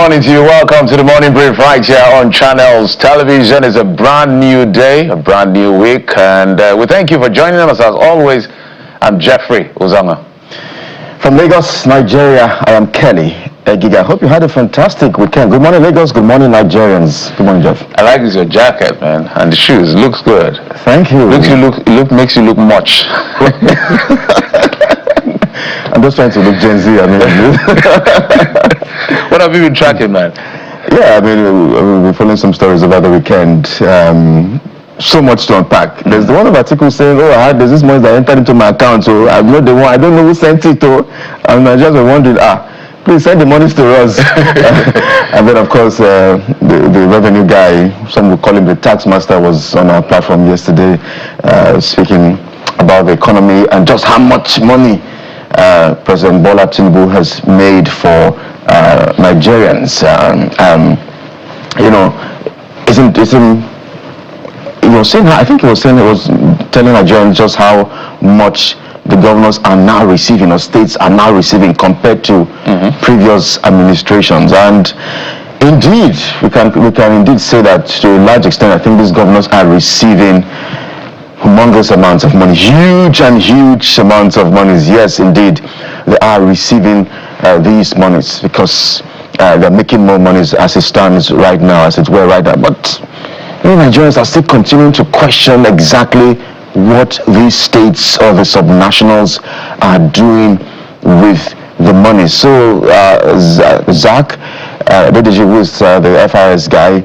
morning to you. Welcome to the Morning Brief right here on Channels Television. It's a brand new day, a brand new week, and we thank you for joining us. As always, I'm Jeffrey Uzanga. From Lagos, Nigeria, I am Kelly Egiga. I hope you had a fantastic weekend. Good morning, Lagos. Good morning, Nigerians. Good morning, Jeff. I like your jacket, man, and the shoes. Looks good. Thank you. Makes you look much. I'm just trying to look Gen Z. What have you been tracking, man? Yeah, we've been following some stories over the weekend. So much to unpack. There's the one of article saying, there's this money that entered into my account, so I'm not the one. I don't know who sent it to. And I just wondering, please send the monies to us. And then, of course, the revenue guy, some would call him the tax master, was on our platform yesterday, speaking about the economy and just how much money President Bola Tinubu has made for Nigerians. He was telling Nigerians just how much the governors are now receiving, or states are now receiving, compared to previous administrations. And indeed, we can indeed say that to a large extent, I think these governors are receiving humongous amounts of money, huge amounts of monies. Yes, indeed, they are receiving these monies because they're making more monies as it stands right now, as it were right now. But Nigerians are still continuing to question exactly what these states or the subnationals are doing with the money. So, Zach, who is the FIS guy,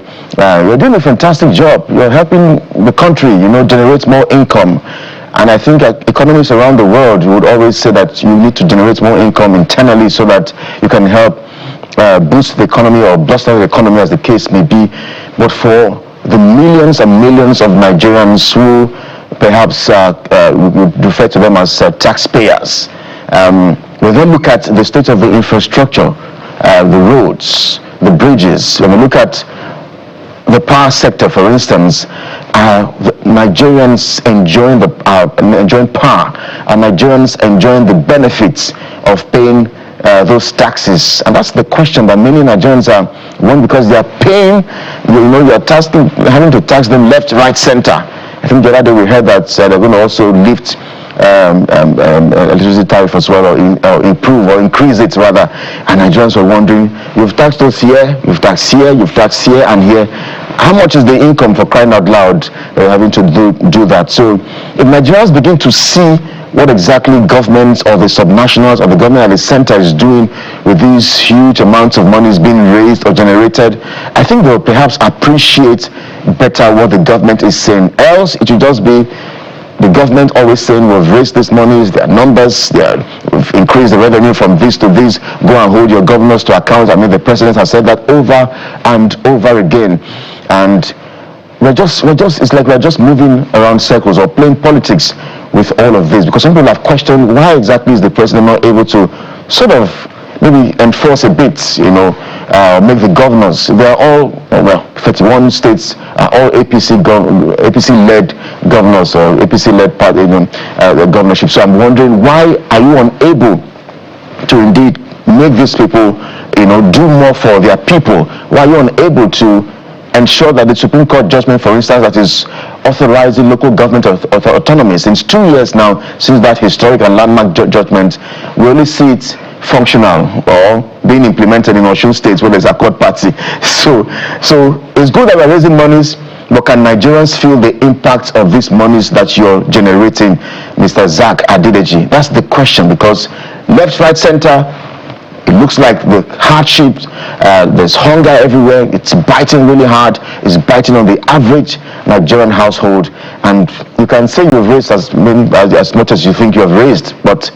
you're doing a fantastic job. You're helping the country, generate more income. And I think economists around the world would always say that you need to generate more income internally so that you can help boost the economy or boost the economy, as the case may be. But for the millions and millions of Nigerians who perhaps would refer to them as taxpayers, we then look at the state of the infrastructure, the roads, the bridges. When we look at the power sector, for instance, Nigerians enjoying power, and Nigerians enjoying the benefits of paying those taxes. And that's the question that many Nigerians are wondering, because they are paying, you're having to tax them left, right, center. I think the other day we heard that they're going to also lift electricity tariff as well, or improve or increase it rather. And Nigerians were wondering, you've taxed us here, you've taxed here and here. How much is the income, for crying out loud, they're having to do that? So if Nigerians begin to see what exactly government or the subnationals or the government at the center is doing with these huge amounts of monies being raised or generated, I think they'll perhaps appreciate better what the government is saying. Else, it will just be the government always saying, we've raised these monies, their numbers, we've increased the revenue from this to this, go and hold your governors to account. The president has said that over and over again. And it's like we're just moving around circles or playing politics with all of this, because some people have questioned, why exactly is the president not able to sort of maybe enforce a bit, make the governors, they're all, 31 states are all APC-led governors or APC-led party, governorship. So I'm wondering, why are you unable to indeed make these people, do more for their people? Why are you unable to ensure that the Supreme Court judgment, for instance, that is authorizing local government autonomy, since 2 years now, since that historic and landmark judgment, we only see it functional or being implemented in Osun states where there's a court party. So it's good that we're raising monies, but can Nigerians feel the impact of these monies that you're generating, Mr. Zach Adedeji? That's the question, because left, right, center, it looks like the hardships, there's hunger everywhere, it's biting really hard, it's biting on the average Nigerian household. And you can say you've raised as much as you think you have raised, but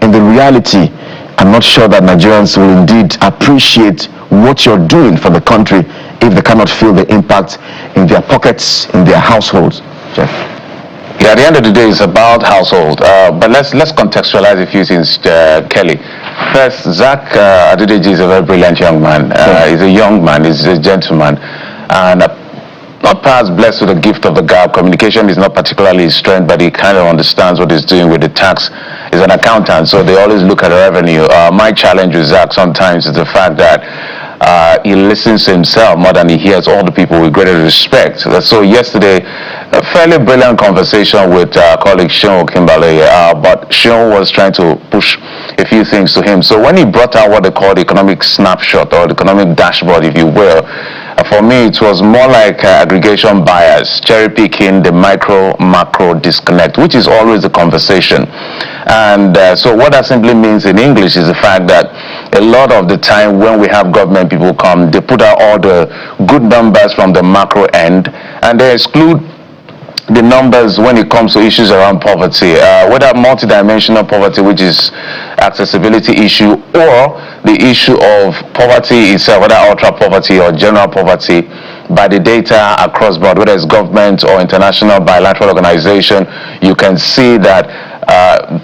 in the reality, I'm not sure that Nigerians will indeed appreciate what you're doing for the country if they cannot feel the impact in their pockets, in their households. Jeff? Yeah, at the end of the day, it's about household. But let's contextualize a few things, Kelly. First, Zach Adedeji is a very brilliant young man. He's a young man, he's a gentleman, and not perhaps blessed with the gift of the gab. Communication is not particularly his strength, but he kind of understands what he's doing with the tax. He's an accountant, so they always look at the revenue. My challenge with Zach sometimes is the fact that he listens to himself more than he hears all the people with greater respect. So yesterday, a fairly brilliant conversation with colleague Sean Kimberley, but Sean was trying to push a few things to him. So when he brought out what they call the economic snapshot or the economic dashboard, if you will, for me it was more like aggregation bias, cherry picking the micro-macro disconnect, which is always the conversation. And so what that simply means in English is the fact that a lot of the time when we have government people come, they put out all the good numbers from the macro end and they exclude the numbers when it comes to issues around poverty, whether multidimensional poverty, which is accessibility issue, or the issue of poverty itself, whether ultra poverty or general poverty, by the data across board, whether it's government or international bilateral organization, you can see that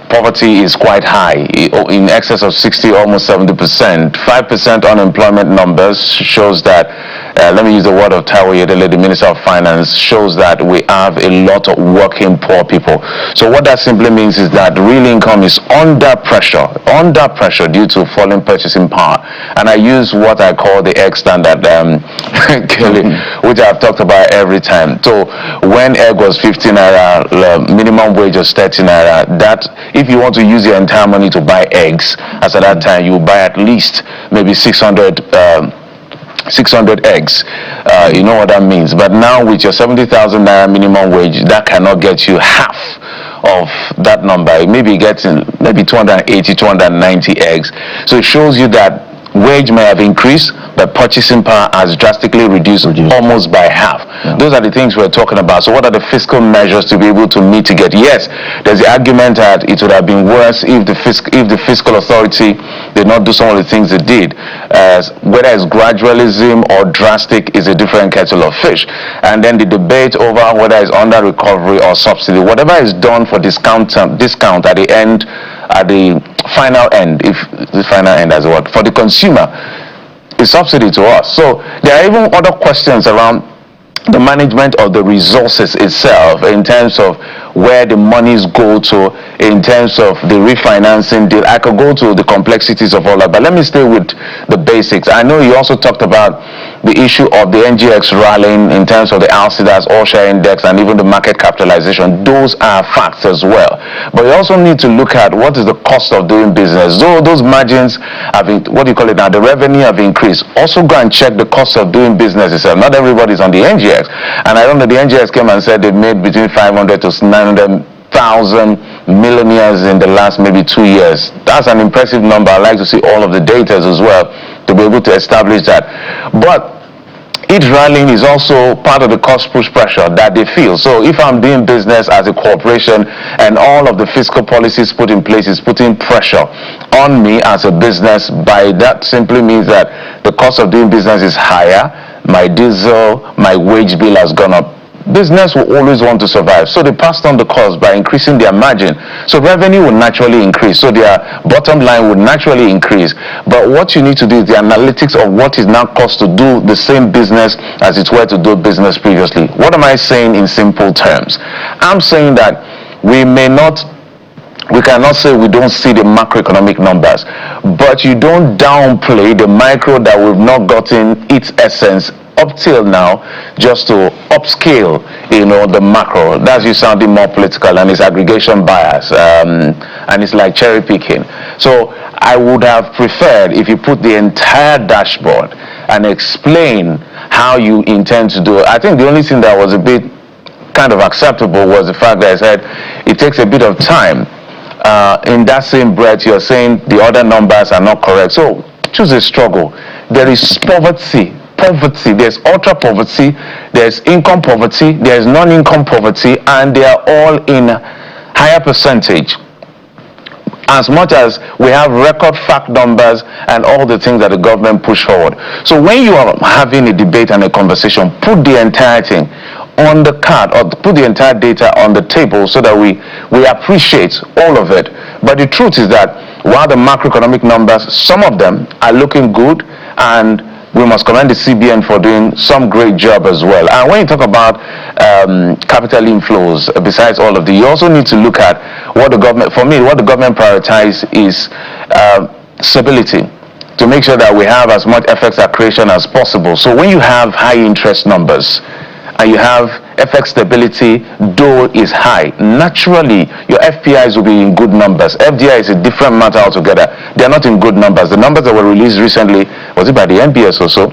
poverty is quite high, in excess of 60, almost 70%. 5% unemployment numbers shows that, let me use the word of Taiwo Yedele, the Minister of Finance, shows that we have a lot of working poor people. So what that simply means is that real income is under pressure due to falling purchasing power. And I use what I call the egg standard, Kelly, which I've talked about every time. So when egg was 15 naira, minimum wage was 30 naira, that if you want to use your entire money to buy eggs, as at that time you buy at least maybe 600 eggs. You know what that means. But now with your 70,000 naira minimum wage, that cannot get you half of that number. It may be getting maybe 280, 290 eggs. So it shows you that wage may have increased, but purchasing power has drastically reduced almost by half. Yeah. Those are the things we're talking about. So what are the fiscal measures to be able to mitigate? Yes, there's the argument that it would have been worse if the fiscal authority did not do some of the things it did. Whether it's gradualism or drastic is a different kettle of fish. And then the debate over whether it's under recovery or subsidy, whatever is done for discount at the end, at the final end, if the final end as what, for the consumer, is subsidy to us. So there are even other questions around the management of the resources itself, in terms of where the monies go to, in terms of the refinancing deal. I could go to the complexities of all that, but let me stay with the basics. I know you also talked about the issue of the NGX rallying in terms of the Alcidas all-share index and even the market capitalization. Those are facts as well. But you also need to look at what is the cost of doing business. So those margins have, what do you call it now, the revenue have increased. Also go and check the cost of doing business itself. Not everybody's on the NGX. And I don't know, the NGX came and said they've made between 500 to 900,000 millionaires in the last maybe 2 years. That's an impressive number. I'd like to see all of the data as well to be able to establish that. But it rallying is also part of the cost push pressure that they feel. So if I'm doing business as a corporation and all of the fiscal policies put in place is putting pressure on me as a business, by that simply means that the cost of doing business is higher, my diesel, my wage bill has gone up. Business will always want to survive, so they passed on the cost by increasing their margin. So revenue will naturally increase, so their bottom line would naturally increase. But what you need to do is the analytics of what is now cost to do the same business as it were to do business previously. What am I saying in simple terms? I'm saying that we cannot say we don't see the macroeconomic numbers, but you don't downplay the micro that we've not gotten its essence up till now, just to upscale, the macro. That's you sounding more political, and it's aggregation bias, and it's like cherry picking. So I would have preferred if you put the entire dashboard and explain how you intend to do it. I think the only thing that was a bit kind of acceptable was the fact that I said it takes a bit of time. In that same breath, you're saying the other numbers are not correct. So choose a struggle. There is poverty, there's ultra poverty, there's income poverty, there's non-income poverty, and they are all in higher percentage. As much as we have record fact numbers and all the things that the government push forward. So when you are having a debate and a conversation, put the entire thing on the card, or put the entire data on the table, so that we appreciate all of it. But the truth is that while the macroeconomic numbers, some of them are looking good, and we must commend the CBN for doing some great job as well. And when you talk about capital inflows, besides all of the, you also need to look at what the government, for me, what the government prioritizes is stability. to make sure that we have as much FX accretion as possible. So when you have high interest numbers and you have FX stability, though is high, naturally your FPIs will be in good numbers. FDI is a different matter altogether. They are not in good numbers. The numbers that were released recently, was it by the NBS or so?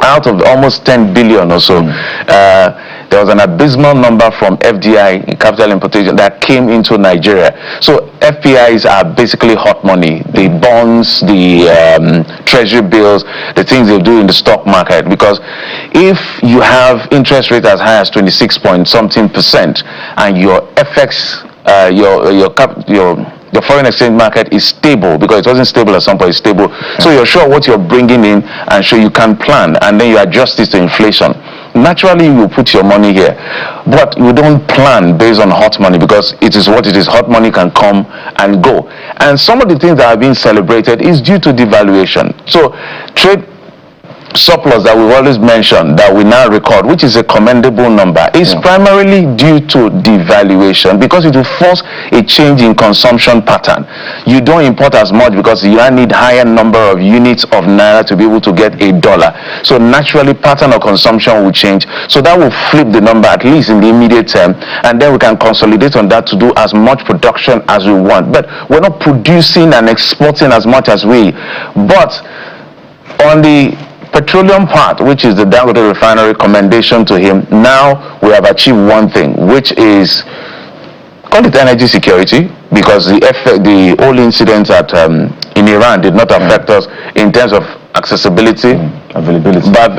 Out of almost 10 billion or so, there was an abysmal number from FDI, capital importation, that came into Nigeria. So FPIs are basically hot money. The bonds, the treasury bills, the things they do in the stock market. Because if you have interest rate as high as 26-point-something% and your FX, your foreign exchange market is stable, because it wasn't stable at some point, it's stable. So you're sure what you're bringing in, and sure you can plan, and then you adjust this to inflation. Naturally, you will put your money here, but you don't plan based on hot money, because it is what it is. Hot money can come and go. And some of the things that are being celebrated is due to devaluation. So trade surplus that we've always mentioned, that we now record, which is a commendable number, is primarily due to devaluation, because it will force a change in consumption pattern. You don't import as much because you need higher number of units of naira to be able to get $1. So naturally pattern of consumption will change. So that will flip the number, at least in the immediate term, and then we can consolidate on that to do as much production as we want. But we're not producing and exporting as much as we. But on the petroleum part, which is the Dangote refinery, commendation to him. Now we have achieved one thing, which is, call it energy security, because the whole incident in Iran did not affect us in terms of availability, but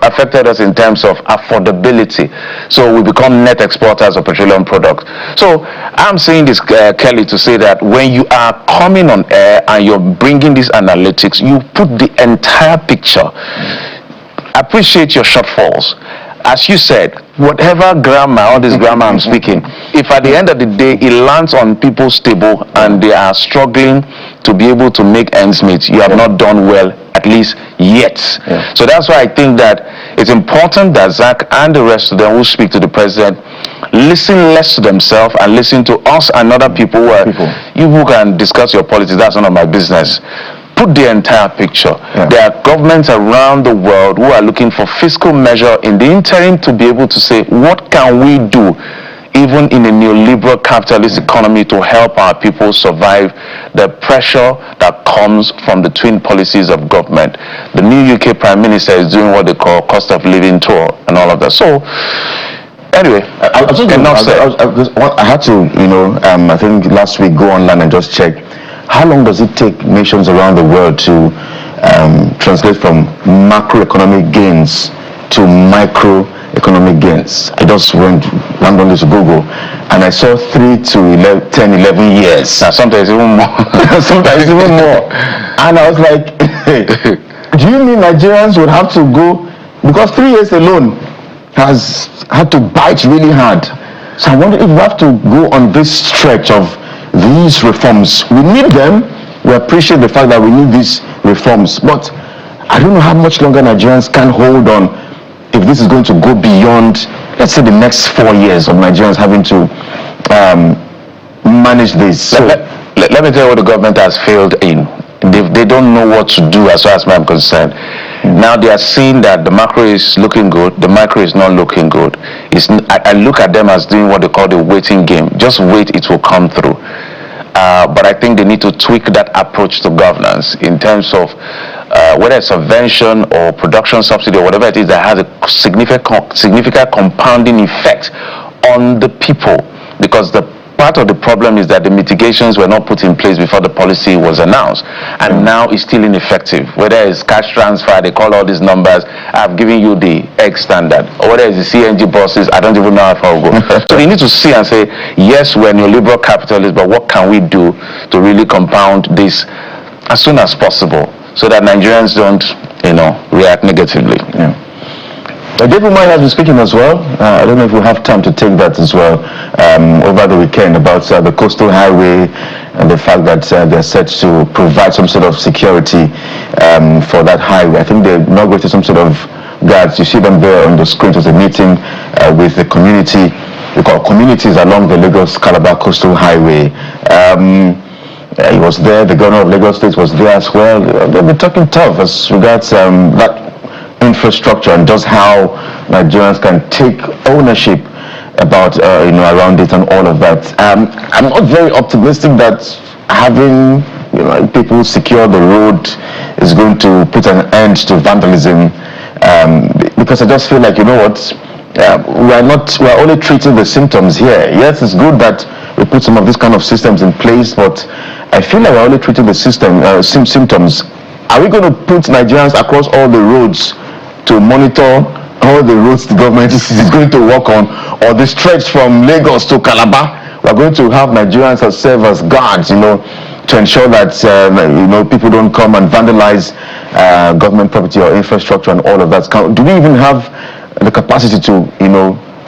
affected us in terms of affordability. So we become net exporters of petroleum products. So I'm saying this, Kelly, to say that when you are coming on air and you're bringing these analytics, you put the entire picture. Appreciate your shortfalls. As you said, whatever grammar, all this grammar I'm speaking, if at the end of the day it lands on people's table and they are struggling to be able to make ends meet, you have not done well, at least yet. So that's why I think that it's important that Zach and the rest of them who speak to the president listen less to themselves and listen to us and other people you who can discuss your politics. That's none of my business. Put the entire picture. There are governments around the world who are looking for fiscal measure in the interim to be able to say, what can we do, even in a neoliberal capitalist economy, to help our people survive the pressure that comes from the twin policies of government. The new UK Prime Minister is doing what they call cost of living tour and all of that. So anyway, I had to, I think last week, go online and just check. How long does it take nations around the world to translate from macroeconomic gains to microeconomic gains? I just went randomly to Google and I saw 3 to 11 years. Sometimes even more. Sometimes even more. And I was like, hey, do you mean Nigerians would have to go, because 3 years alone has had to bite really hard. So I wonder if we have to go on this stretch of these reforms. We need them. We appreciate the fact that we need these reforms, but I don't know how much longer Nigerians can hold on if this is going to go beyond, let's say, the next 4 years of Nigerians having to manage this. So let me tell you what the government has failed in. They don't know what to do as far as I'm concerned. Now they are seeing that the macro is looking good, the micro is not looking good. I look at them as doing what they call the waiting game. Just wait, it will come through. But I think they need to tweak that approach to governance in terms of whether it's subvention or production subsidy or whatever it is that has a significant compounding effect on the people. Because the part of the problem is that the mitigations were not put in place before the policy was announced, and now it's still ineffective. Whether it's cash transfer, they call all these numbers, I've given you the X standard, or whether it's the CNG buses, I don't even know how far we'll go. So you need to see and say, yes, we're neoliberal capitalists, but what can we do to really compound this as soon as possible so that Nigerians don't, react negatively. David Moy has been speaking as well. I don't know if we have time to take that as well over the weekend about the coastal highway and the fact that they're set to provide some sort of security for that highway. I think they inaugurated some sort of guards. You see them there on the screen. It was a meeting with the community. We call communities along the Lagos-Calabar coastal highway. He was there. The governor of Lagos State was there as well. They've been talking tough as regards that infrastructure and just how Nigerians can take ownership about around it and all of that. I'm not very optimistic that having people secure the road is going to put an end to vandalism, because I just feel like we're only treating the symptoms here. Yes, it's good that we put some of these kind of systems in place, but I feel like we're only treating the symptoms. Are we going to put Nigerians across all the roads to monitor all the roads the government is going to work on, or the stretch from Lagos to Calabar? We're going to have Nigerians that serve as guards, to ensure that people don't come and vandalize government property or infrastructure and all of that. Do we even have the capacity to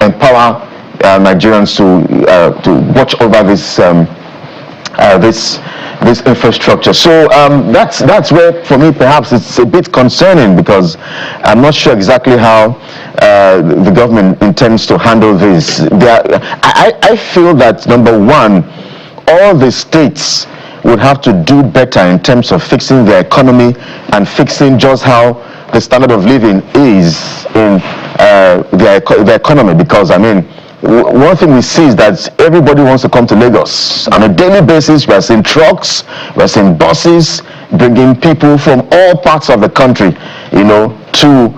empower Nigerians to watch over this infrastructure? So that's where, for me, perhaps it's a bit concerning, because I'm not sure exactly how the government intends to handle this. I feel that, number one, all the states would have to do better in terms of fixing their economy and fixing just how the standard of living is in the economy. Because one thing we see is that everybody wants to come to Lagos. On a daily basis, we are seeing trucks, we are seeing buses bringing people from all parts of the country, to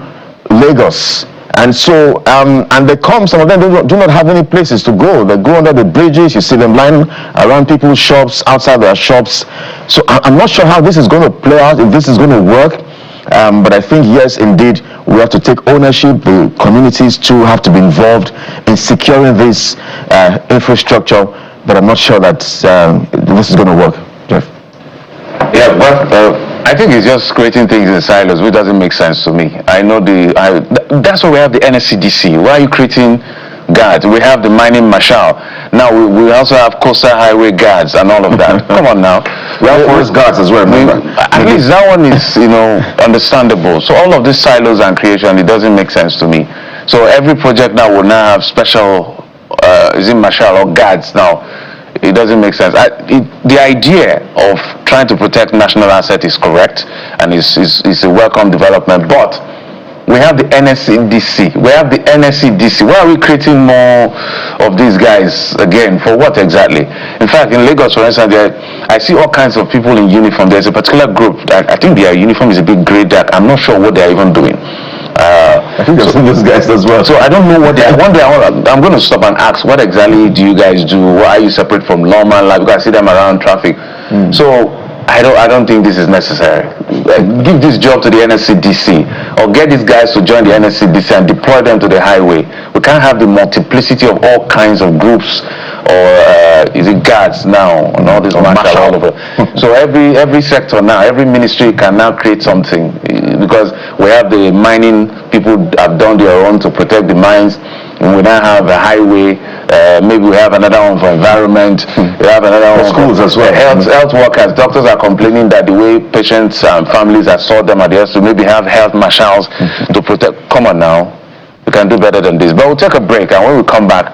Lagos. And so, and they come, some of them do not have any places to go. They go under the bridges, you see them lying around people's shops, outside their shops. So I'm not sure how this is going to play out, if this is going to work. But I think, yes, indeed, we have to take ownership. The communities too have to be involved in securing this infrastructure. But I'm not sure that this is going to work. Jeff? Yeah, but I think it's just creating things in silos, which doesn't make sense to me. I know that's why we have the NSCDC. Why are you creating guards? We have the mining marshal. Now we also have coastal highway guards and all of that. Come on now. We have forest guards as well, remember? At least that one is, understandable. So all of these silos and creation, it doesn't make sense to me. So every project now will now have special, marshal or guards now. It doesn't make sense. The idea of trying to protect national asset is correct, and it's a welcome development. But we have the NSCDC. Why are we creating more of these guys again? For what exactly? In fact, in Lagos, for instance, I see all kinds of people in uniform. There's a particular group that I think their uniform is a bit grey dark. I'm not sure what they're even doing. I think I've seen those guys as well. So I don't know what they are. One day I'm going to stop and ask, what exactly do you guys do? Why are you separate from lawman? Like, because I see them around traffic. So I don't think this is necessary. Give this job to the NSCDC, or get these guys to join the NSCDC and deploy them to the highway. We can't have the multiplicity of all kinds of groups, or is it guards now, and all this marshal all over. So every sector now, every ministry can now create something, because we have the mining people have done their own to protect the mines. And we now have a highway. Maybe we have another one for environment. We have another one for schools as well. Health workers. Doctors are complaining that the way patients and families have saw them at the hospital, maybe have health marshals to protect. Come on now, we can do better than this. But we'll take a break, and when we come back,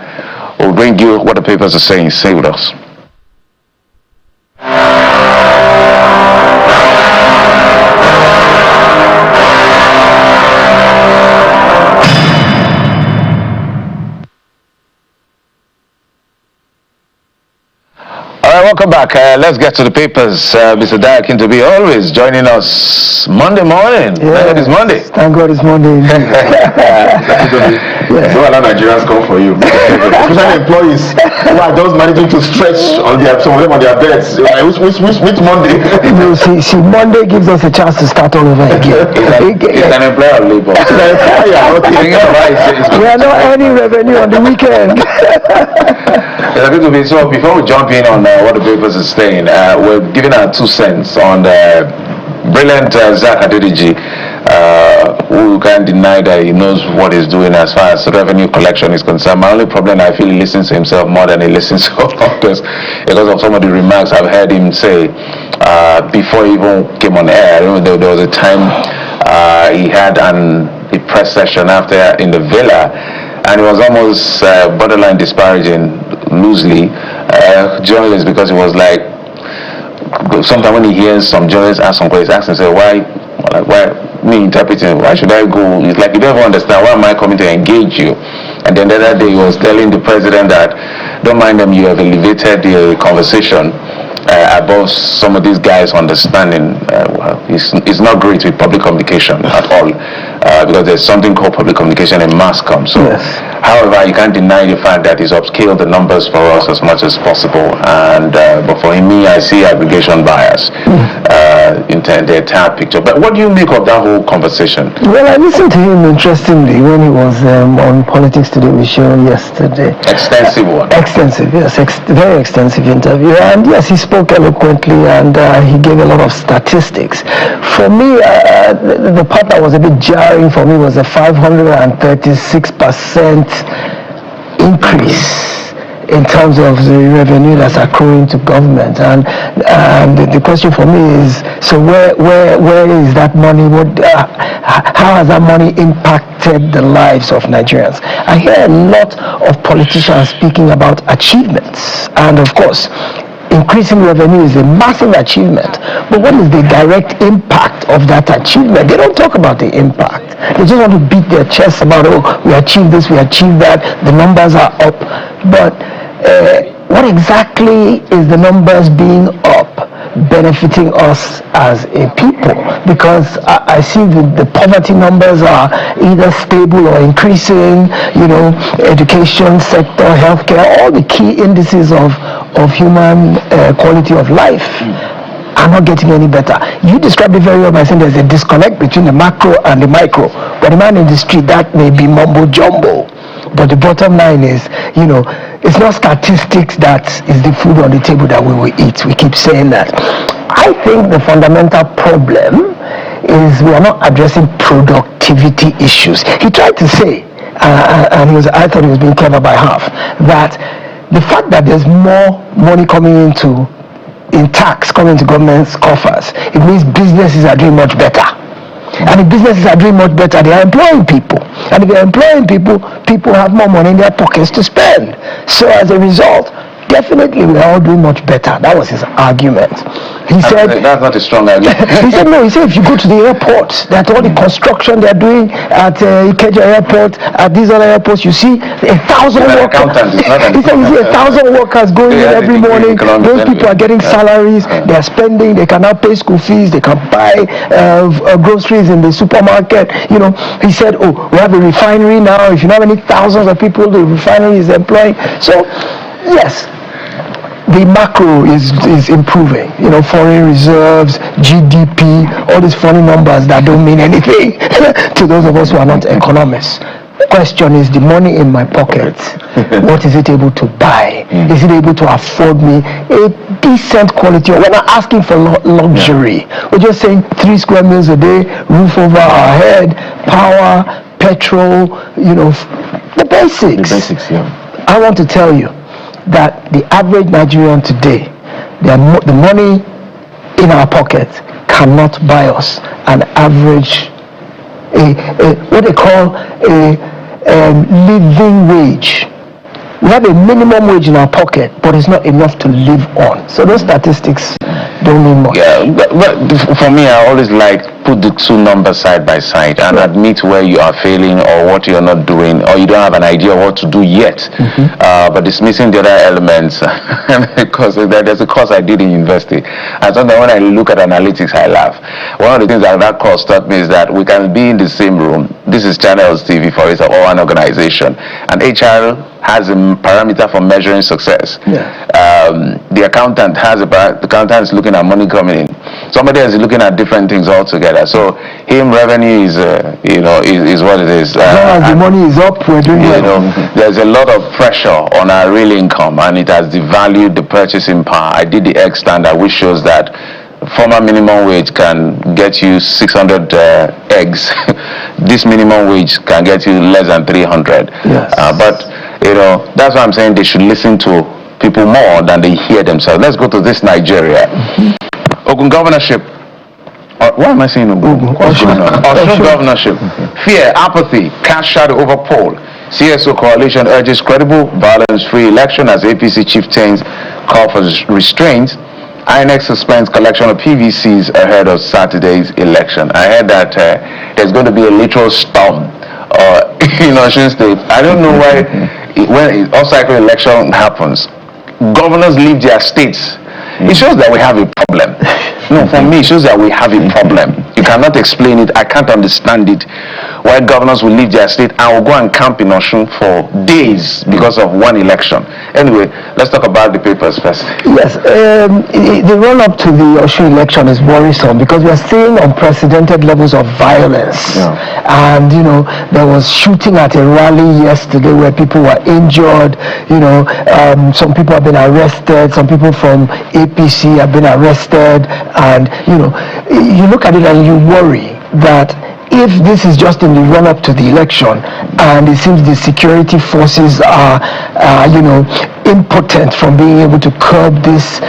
we'll bring you what the papers are saying. Stay with us. Welcome back. Let's get to the papers. Mr. Dayakin to be always joining us Monday morning. Yeah. Thank God it's Monday. Thank God it's Monday. Don't allow Nigerians come for you. Especially employees who are just managing to stretch some of them on their beds. Which Monday? See, Monday gives us a chance to start all over again. It's an employer of labor. We are not earning revenue on the weekend. So before we jump in on what the papers are saying, we're giving our 2 cents on the brilliant Zach Adediji, who can't deny that he knows what he's doing as far as revenue collection is concerned. My only problem, I feel he listens to himself more than he listens to others, because of some of the remarks I've heard him say before he even came on air. I remember there was a time he had a press session after in the Villa, and it was almost borderline disparaging loosely journalists, because it was like, sometimes when he hears some journalists ask some questions, ask himself, why me interpreting, why should I go? It's like you don't even understand, why am I coming to engage you? And then the other day he was telling the president that, don't mind them, you have elevated the conversation above some of these guys' understanding. It's not great with public communication at all, because there's something called public communication and mass comm. So, yes. However, you can't deny the fact that he's upscaled the numbers for us as much as possible. And but for me, I see aggregation bias in the entire picture. But what do you make of that whole conversation? Well, I listened to him interestingly when he was on Politics Today with show yesterday. Extensive one. Extensive, yes, very extensive interview. And yes, he spoke eloquently and he gave a lot of statistics. For me, the part that was a bit jarring for me was the 536% increase in terms of the revenue that's accruing to government. And the question for me is, so where is that money? How has that money impacted the lives of Nigerians? I hear a lot of politicians speaking about achievements, and of course, increasing revenue is a massive achievement, but what is the direct impact of that achievement? They don't talk about the impact. They just want to beat their chests about, oh, we achieved this, we achieved that, the numbers are up. But what exactly is the numbers being up benefiting us as a people? Because I see the poverty numbers are either stable or increasing, education sector, healthcare, all the key indices of human quality of life are not getting any better. You described it very well by saying there's a disconnect between the macro and the micro. But the man in the street, that may be mumbo jumbo. But the bottom line is, it's not statistics that is the food on the table that we will eat. We keep saying that. I think the fundamental problem is we are not addressing productivity issues. He tried to say, and I thought he was being clever by half, that the fact that there's more money coming in tax coming into government's coffers, it means businesses are doing much better. And if businesses are doing much better, they are employing people. And if they're employing people, people have more money in their pockets to spend. So as a result, definitely we are all doing much better. That was his argument. He said that's not a strong argument. He said if you go to the airport, that all the construction they're doing at Ikeja airport, at these other airports, you see 1,000 workers. He said you see 1,000 workers going in every morning. Those people are getting salaries, they're spending, they can now pay school fees, they can buy groceries in the supermarket. He said, we have a refinery now. If you know how many thousands of people the refinery is employing. So yes, the macro is improving. Foreign reserves, GDP, all these funny numbers that don't mean anything to those of us who are not economists. The question is, the money in my pocket, what is it able to buy? Is it able to afford me a decent quality? We're not asking for luxury. We're just saying 3 square meals a day, roof over our head, power, petrol, the basics. The basics, yeah. I want to tell you that the average Nigerian today, the money in our pocket cannot buy us an average, what they call a living wage. We have a minimum wage in our pocket, but it's not enough to live on. So those statistics don't mean much. Yeah, but for me, I always put the two numbers side by side and admit where you are failing or what you're not doing, or you don't have an idea of what to do yet. But dismissing the other elements, because there's a course I did in university, and sometimes when I look at analytics, I laugh. One of the things that course taught me is that we can be in the same room. This is Channels TV, for instance, or an organization, and HR has a parameter for measuring success. The accountant the accountant is looking at money coming in. Somebody else is looking at different things altogether. So revenue is what it is. As long as the money is up, we're doing well. There's a lot of pressure on our real income, and it has devalued the purchasing power. I did the X standard, which shows that former minimum wage can get you 600 eggs. This minimum wage can get you less than 300. Yes. But that's why I'm saying they should listen to people more than they hear themselves. Let's go to this Nigeria. Ogun governorship. Why am I saying Ogun? Osun governorship. Fear, apathy, cast shadow over poll. CSO coalition urges credible, violence-free election as APC chieftains call for restraint INEC suspends collection of PVCs ahead of Saturday's election. I heard that there's going to be a literal storm in Osun State. I don't know why when off-cycle election happens, governors leave their states. It shows that we have a problem. No, for me, it shows that we have a problem. You cannot explain it. I can't understand it. Why governors will leave their state and will go and camp in Osun for days because of one election. Anyway, let's talk about the papers first. Yes, the run-up to the Osun election is worrisome because we are seeing unprecedented levels of violence. Yeah. And, there was shooting at a rally yesterday where people were injured. Some people have been arrested. Some people from APC have been arrested. And, you look at it and you worry that if this is just in the run-up to the election and it seems the security forces are impotent from being able to curb this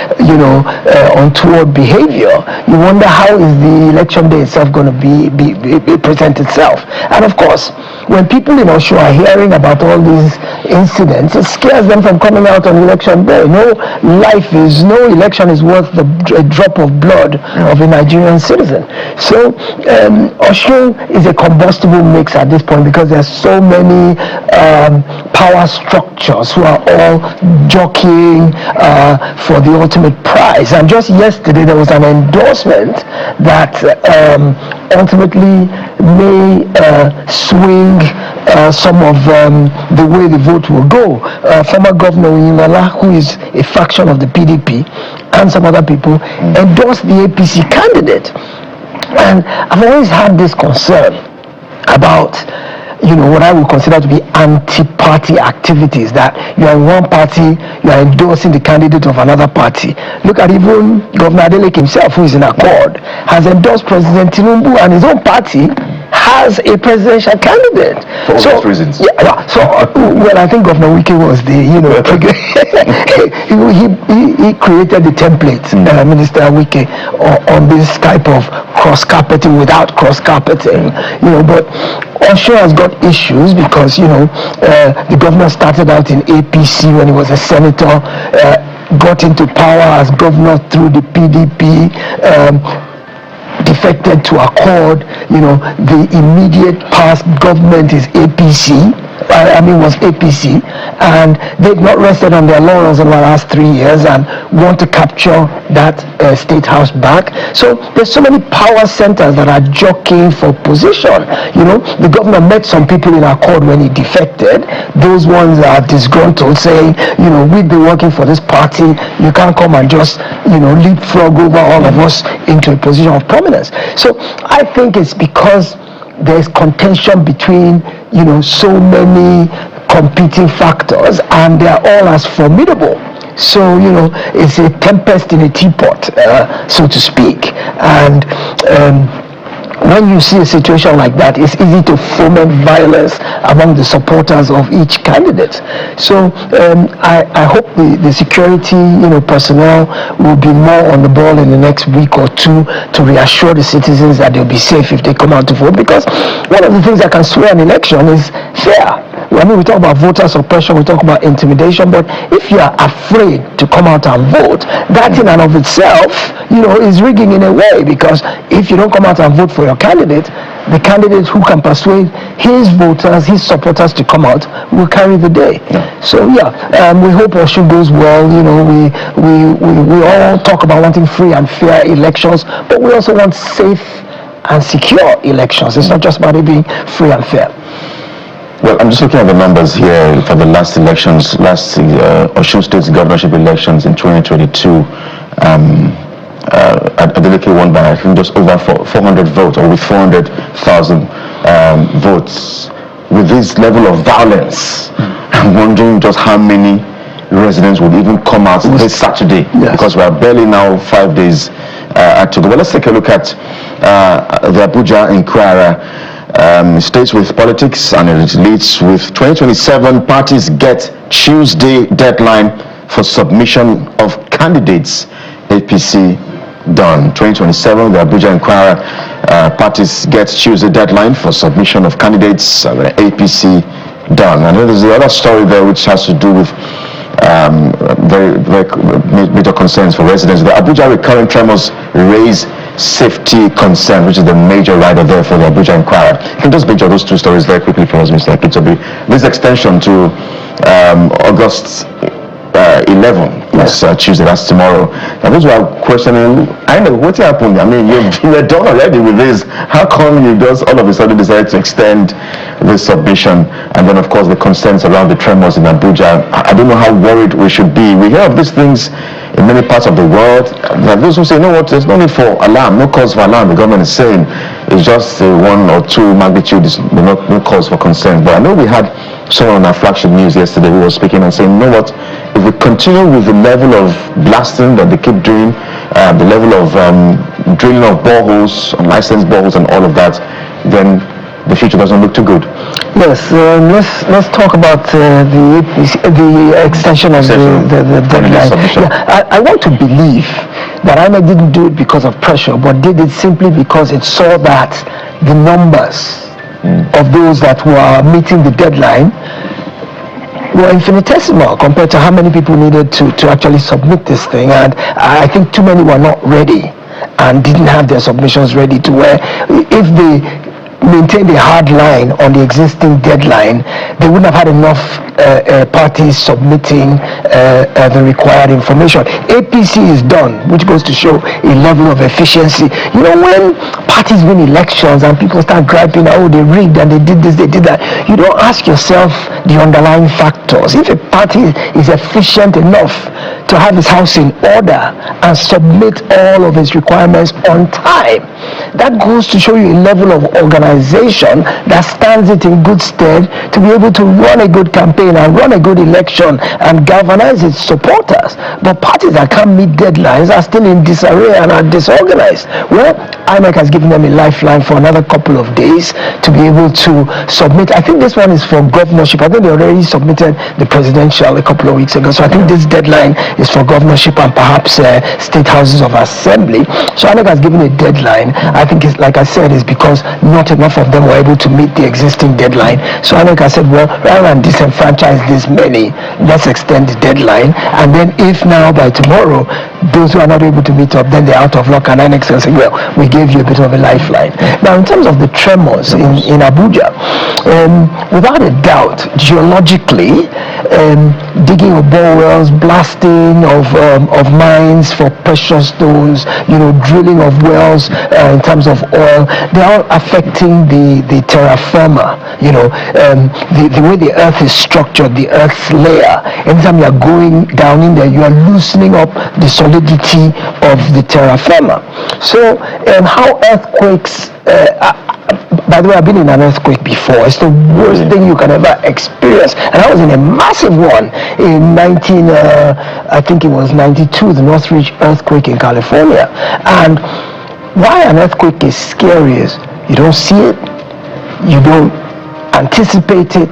untoward behavior, you wonder how is the election day itself going to be present itself. And of course, when people in Osun are hearing about all these incidents, it scares them from coming out on election day. No election is worth a drop of blood of a Nigerian citizen. So Osun is a combustible mix at this point because there's so many power structures who are all jockeying for the ultimate prize. And just yesterday there was an endorsement that ultimately may swing some of the way the vote will go. Former Governor Oyinlola, who is a faction of the PDP, and some other people endorsed the APC candidate. And I've always had this concern about what I would consider to be anti-party activities, that you are in one party, you are endorsing the candidate of another party. Look at even Governor Adeleke himself, who is in accord, has endorsed President Tinubu, and his own party has a presidential candidate. For obvious reasons. Yeah. So, I think Governor Wike was the, he created the template, Minister Wike, on this type of cross-carpeting without cross-carpeting, but Osun has got issues because, the governor started out in APC when he was a senator, got into power as governor through the PDP, defected to Accord. The immediate past government is APC. Was APC, and they've not rested on their laurels in the last 3 years and want to capture that state house back. So there's so many power centers that are jockeying for position. The governor met some people in Accord when he defected. Those ones are disgruntled, saying, we've been working for this party. You can't come and just, leapfrog over all of us into a position of prominence. So I think it's because there's contention between so many competing factors, and they're all as formidable. So it's a tempest in a teapot, so to speak. And when you see a situation like that, it's easy to foment violence among the supporters of each candidate. So I hope the security personnel will be more on the ball in the next week or two to reassure the citizens that they'll be safe if they come out to vote, because one of the things that can sway an election is fear. We talk about voter suppression, we talk about intimidation, but if you are afraid to come out and vote, that in and of itself, is rigging in a way, because if you don't come out and vote for your candidate, the candidate who can persuade his voters, his supporters to come out will carry the day. So we hope Osun goes well. We all talk about wanting free and fair elections, but we also want safe and secure elections. It's not just about it being free and fair. Well, I'm just looking at the numbers here for the last elections, Osun State's governorship elections in 2022. Adeleke won by, I think, just over 400 votes, or with 400,000 votes. With this level of violence, I'm wondering just how many residents would even come out this Saturday, because we are barely now 5 days to go. But let's take a look at the Abuja Inquirer. States with politics, and it leads with 2027 parties get Tuesday deadline for submission of candidates. APC done. 2027, the Abuja Inquirer, parties get Tuesday deadline for submission of candidates. APC done. And then there's the other story there which has to do with very major concerns for residents. The Abuja recurrent tremors raise safety concern, which is the major rider there for the Abuja Inquirer. You can just picture those two stories very quickly for us, Mr. Akitobi. This extension to August 11, yes, Tuesday, that's tomorrow. Now, those who are questioning, I know what happened. I mean, you were done already with this. How come you just all of a sudden decided to extend this submission? And then, of course, the concerns around the tremors in Abuja. I don't know how worried we should be. We hear of these things in many parts of the world. There are those who say, you know what, there's no need for alarm, no cause for alarm. The government is saying it's just 1 or 2 magnitude, no cause for concern. But I know we had someone on our flagship news yesterday who was speaking and saying, you know what, if we continue with the level of blasting that they keep doing, the level of drilling of boreholes, unlicensed boreholes and all of that, then the future doesn't look too good. Yes, let's talk about the extension of the deadline. Yeah, I want to believe that INEC didn't do it because of pressure, but did it simply because it saw that the numbers of those that were meeting the deadline were infinitesimal compared to how many people needed to actually submit this thing. And I think too many were not ready and didn't have their submissions ready to where if they maintained a hard line on the existing deadline, they wouldn't have had enough parties submitting the required information. APC is done, which goes to show a level of efficiency. You know, when parties win elections and people start griping, oh, they rigged and they did this, they did that, you don't ask yourself the underlying factors. If a party is efficient enough to have its house in order and submit all of its requirements on time, that goes to show you a level of organization that stands it in good stead to be able to run a good campaign and run a good election and galvanize its supporters. But parties that can't meet deadlines are still in disarray and are disorganized. Well, INEC has given them a lifeline for another couple of days to be able to submit. I think this one is for governorship. I think they already submitted the presidential a couple of weeks ago. So I think this deadline is for governorship and perhaps state houses of assembly. So INEC has given a deadline. I think it's, like I said, is because not enough of them were able to meet the existing deadline. So INEC has said, well, rather than disenfranchise this many, let's extend the deadline. And then if now by tomorrow, those who are not able to meet up, then they're out of luck. And INEC will say, well, we gave you a bit of a lifeline. Now, in terms of the tremors in Abuja, without a doubt, geologically, digging of bore wells, blasting of mines for precious stones, you know, drilling of wells in terms of oil, they are affecting the terra firma, you know, the way the earth is structured, the earth's layer. Anytime you are going down in there, you are loosening up the solidity of the terra firma. So how earthquakes, by the way, I've been in an earthquake before. It's the worst thing you can ever experience. And I was in a massive one in I think it was 92, the Northridge earthquake in California. And why an earthquake is scary is you don't see it, you don't anticipate it,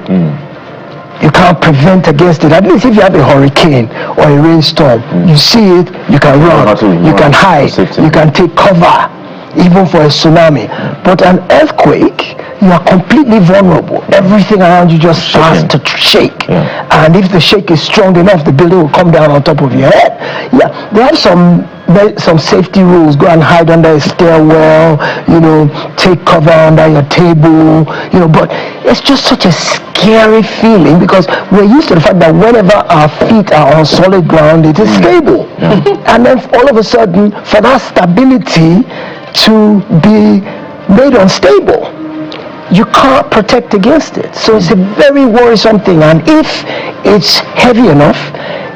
you can't prevent against it. At least if you have a hurricane or a rainstorm, you see it, you can run, you can hide, you can take cover, even for a tsunami. But an earthquake, you are completely vulnerable. Everything around you just starts to shake. And if the shake is strong enough, the building will come down on top of your head. Yeah, they have some safety rules. Go and hide under a stairwell, you know, take cover under your table, you know, but it's just such a scary feeling because we're used to the fact that whenever our feet are on solid ground, it is stable. And then all of a sudden, for that stability to be made unstable, you can't protect against it. So it's a very worrisome thing. And if it's heavy enough,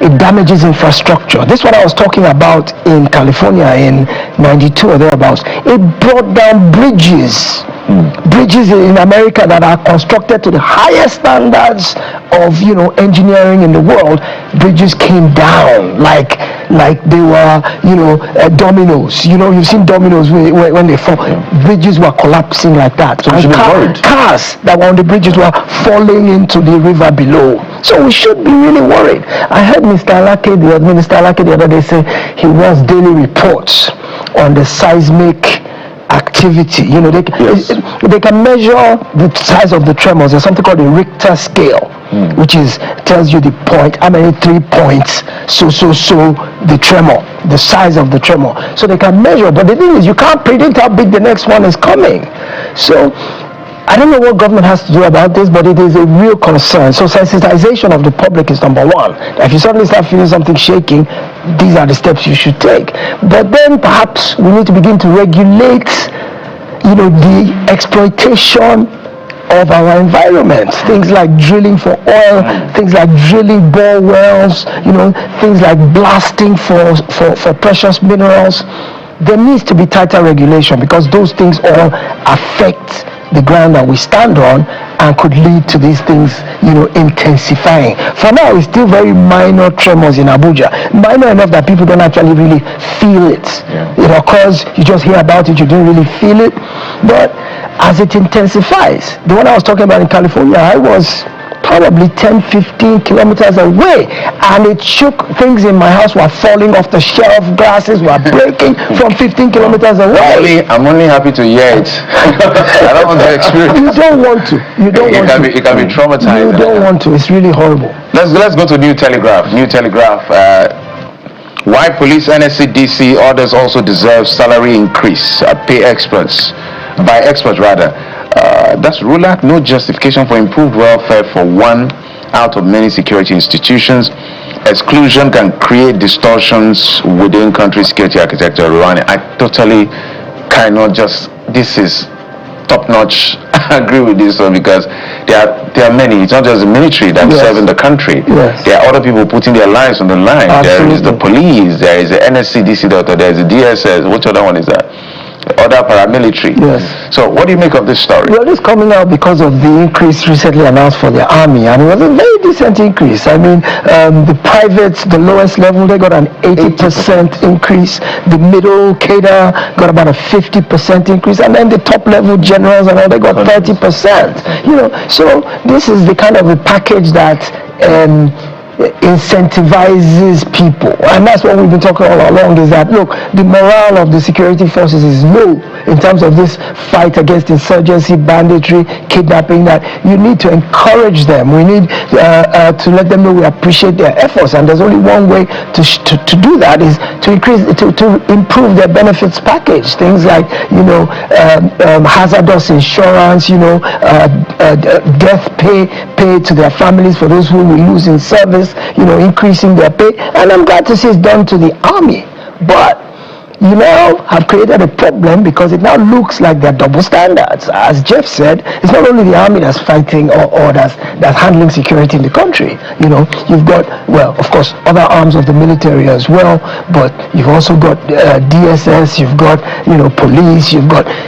it damages infrastructure. This is what I was talking about in California in 92 or thereabouts. It brought down bridges. Bridges in America that are constructed to the highest standards of, you know, engineering in the world. Bridges came down like they were, you know, dominoes. You know, you've seen dominoes when they fall. Bridges were collapsing like that. So and cars that were on the bridges were falling into the river below. So we should be really worried. I heard Mr. Alake, the other day say he wants daily reports on the seismic activity. You know, they can measure the size of the tremors. There's something called a Richter scale. which is tells you the point, how many 3 points, so the tremor, the size of the tremor. So they can measure, but the thing is you can't predict how big the next one is coming. So I don't know what government has to do about this, but it is a real concern. So sensitization of the public is number one. If you suddenly start feeling something shaking, these are the steps you should take. But then perhaps we need to begin to regulate, the exploitation of our environment. Things like drilling for oil, things like drilling bore wells, things like blasting for precious minerals. There needs to be tighter regulation because those things all affect the ground that we stand on and could lead to these things, intensifying. For now, it's still very minor tremors in Abuja. Minor enough that people don't actually really feel it. It occurs, you just hear about it, you don't really feel it. But as it intensifies, the one I was talking about in California, I was probably 10-15 kilometers away, and it shook. Things in my house were falling off the shelf, glasses were breaking from 15 kilometers away. I'm only happy to hear it. I don't want to experience. You don't want to. It can be traumatizing. You don't want to. It's really horrible. Let's go to New Telegraph. Why police NSCDC orders also deserve salary increase. By experts rather. That's RULAC, no justification for improved welfare for one out of many security institutions. Exclusion can create distortions within country security architecture. I totally cannot this is top-notch. I agree with this one because there are many. It's not just the military that serve in the country. Yes. There are other people putting their lives on the line. Absolutely. There is the police, there is the NSCDC doctor, there is the DSS. Which other one is that? Other paramilitary. Yes. So what do you make of this story? Well, it's coming out because of the increase recently announced for the army, and it was a very decent increase. I mean, the privates, the lowest level, they got an 80% increase. The middle cadre got about a 50% increase, and then the top level generals and all, they got 30%. So this is the kind of a package that incentivizes people, and that's what we've been talking all along, is that look, the morale of the security forces is low in terms of this fight against insurgency, banditry, kidnapping, that you need to encourage them. We need to let them know we appreciate their efforts, and there's only one way to do that, is to improve their benefits package, things like hazardous insurance, death pay to their families for those who will lose in service, increasing their pay. And I'm glad to see it's done to the army, but you now have created a problem because it now looks like they're double standards. As Jeff said, it's not only the army that's fighting or that's handling security in the country. You've got, well, of course, other arms of the military as well, but you've also got DSS, you've got, police,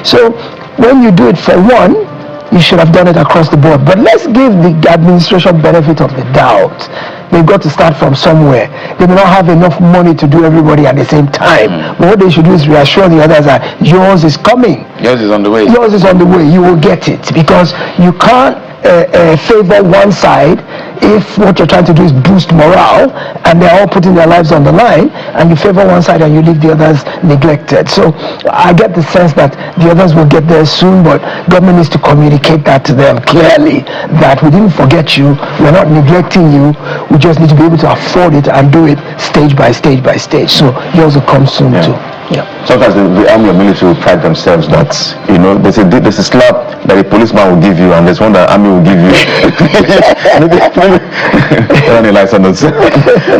so when you do it for one, you should have done it across the board. But let's give the administration benefit of the doubt. They've got to start from somewhere. They may not have enough money to do everybody at the same time. But what they should do is reassure the others that yours is coming. Yours is on the way. Yours is on the way. You will get it, because you can't favor one side if what you're trying to do is boost morale, and they're all putting their lives on the line, and you favor one side and you leave the others neglected. So I get the sense that the others will get there soon, but government needs to communicate that to them clearly, that we didn't forget you, we're not neglecting you, we just need to be able to afford it and do it stage by stage by stage. So yours will come soon too. Yeah. Sometimes the army or military will pride themselves that, there's a slap that a policeman will give you, and there's one that army will give you. maybe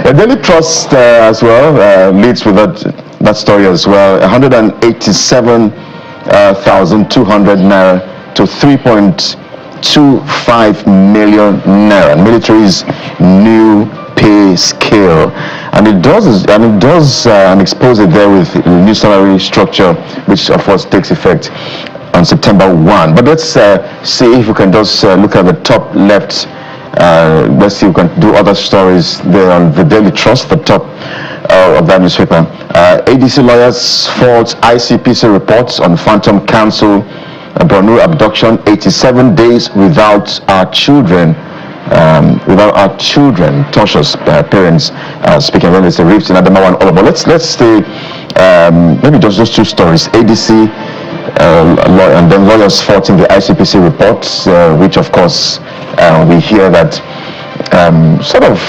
the Daily Trust as well leads with that story as well. 187,200 naira to 3.25 million naira. Military's new pay scale, and it does and expose it there with the new salary structure, which of course takes effect on September 1. But let's see if we can just look at the top left. Let's see if we can do other stories there on the Daily Trust, the top of that newspaper. ADC lawyers fault ICPC reports on Phantom Council, Borno abduction, 87 days without our children. Tortious parents speaking when it's a rift in Adamawa and all. But let's stay maybe just those two stories. ADC and then lawyers faulting the ICPC reports, which of course we hear that sort of,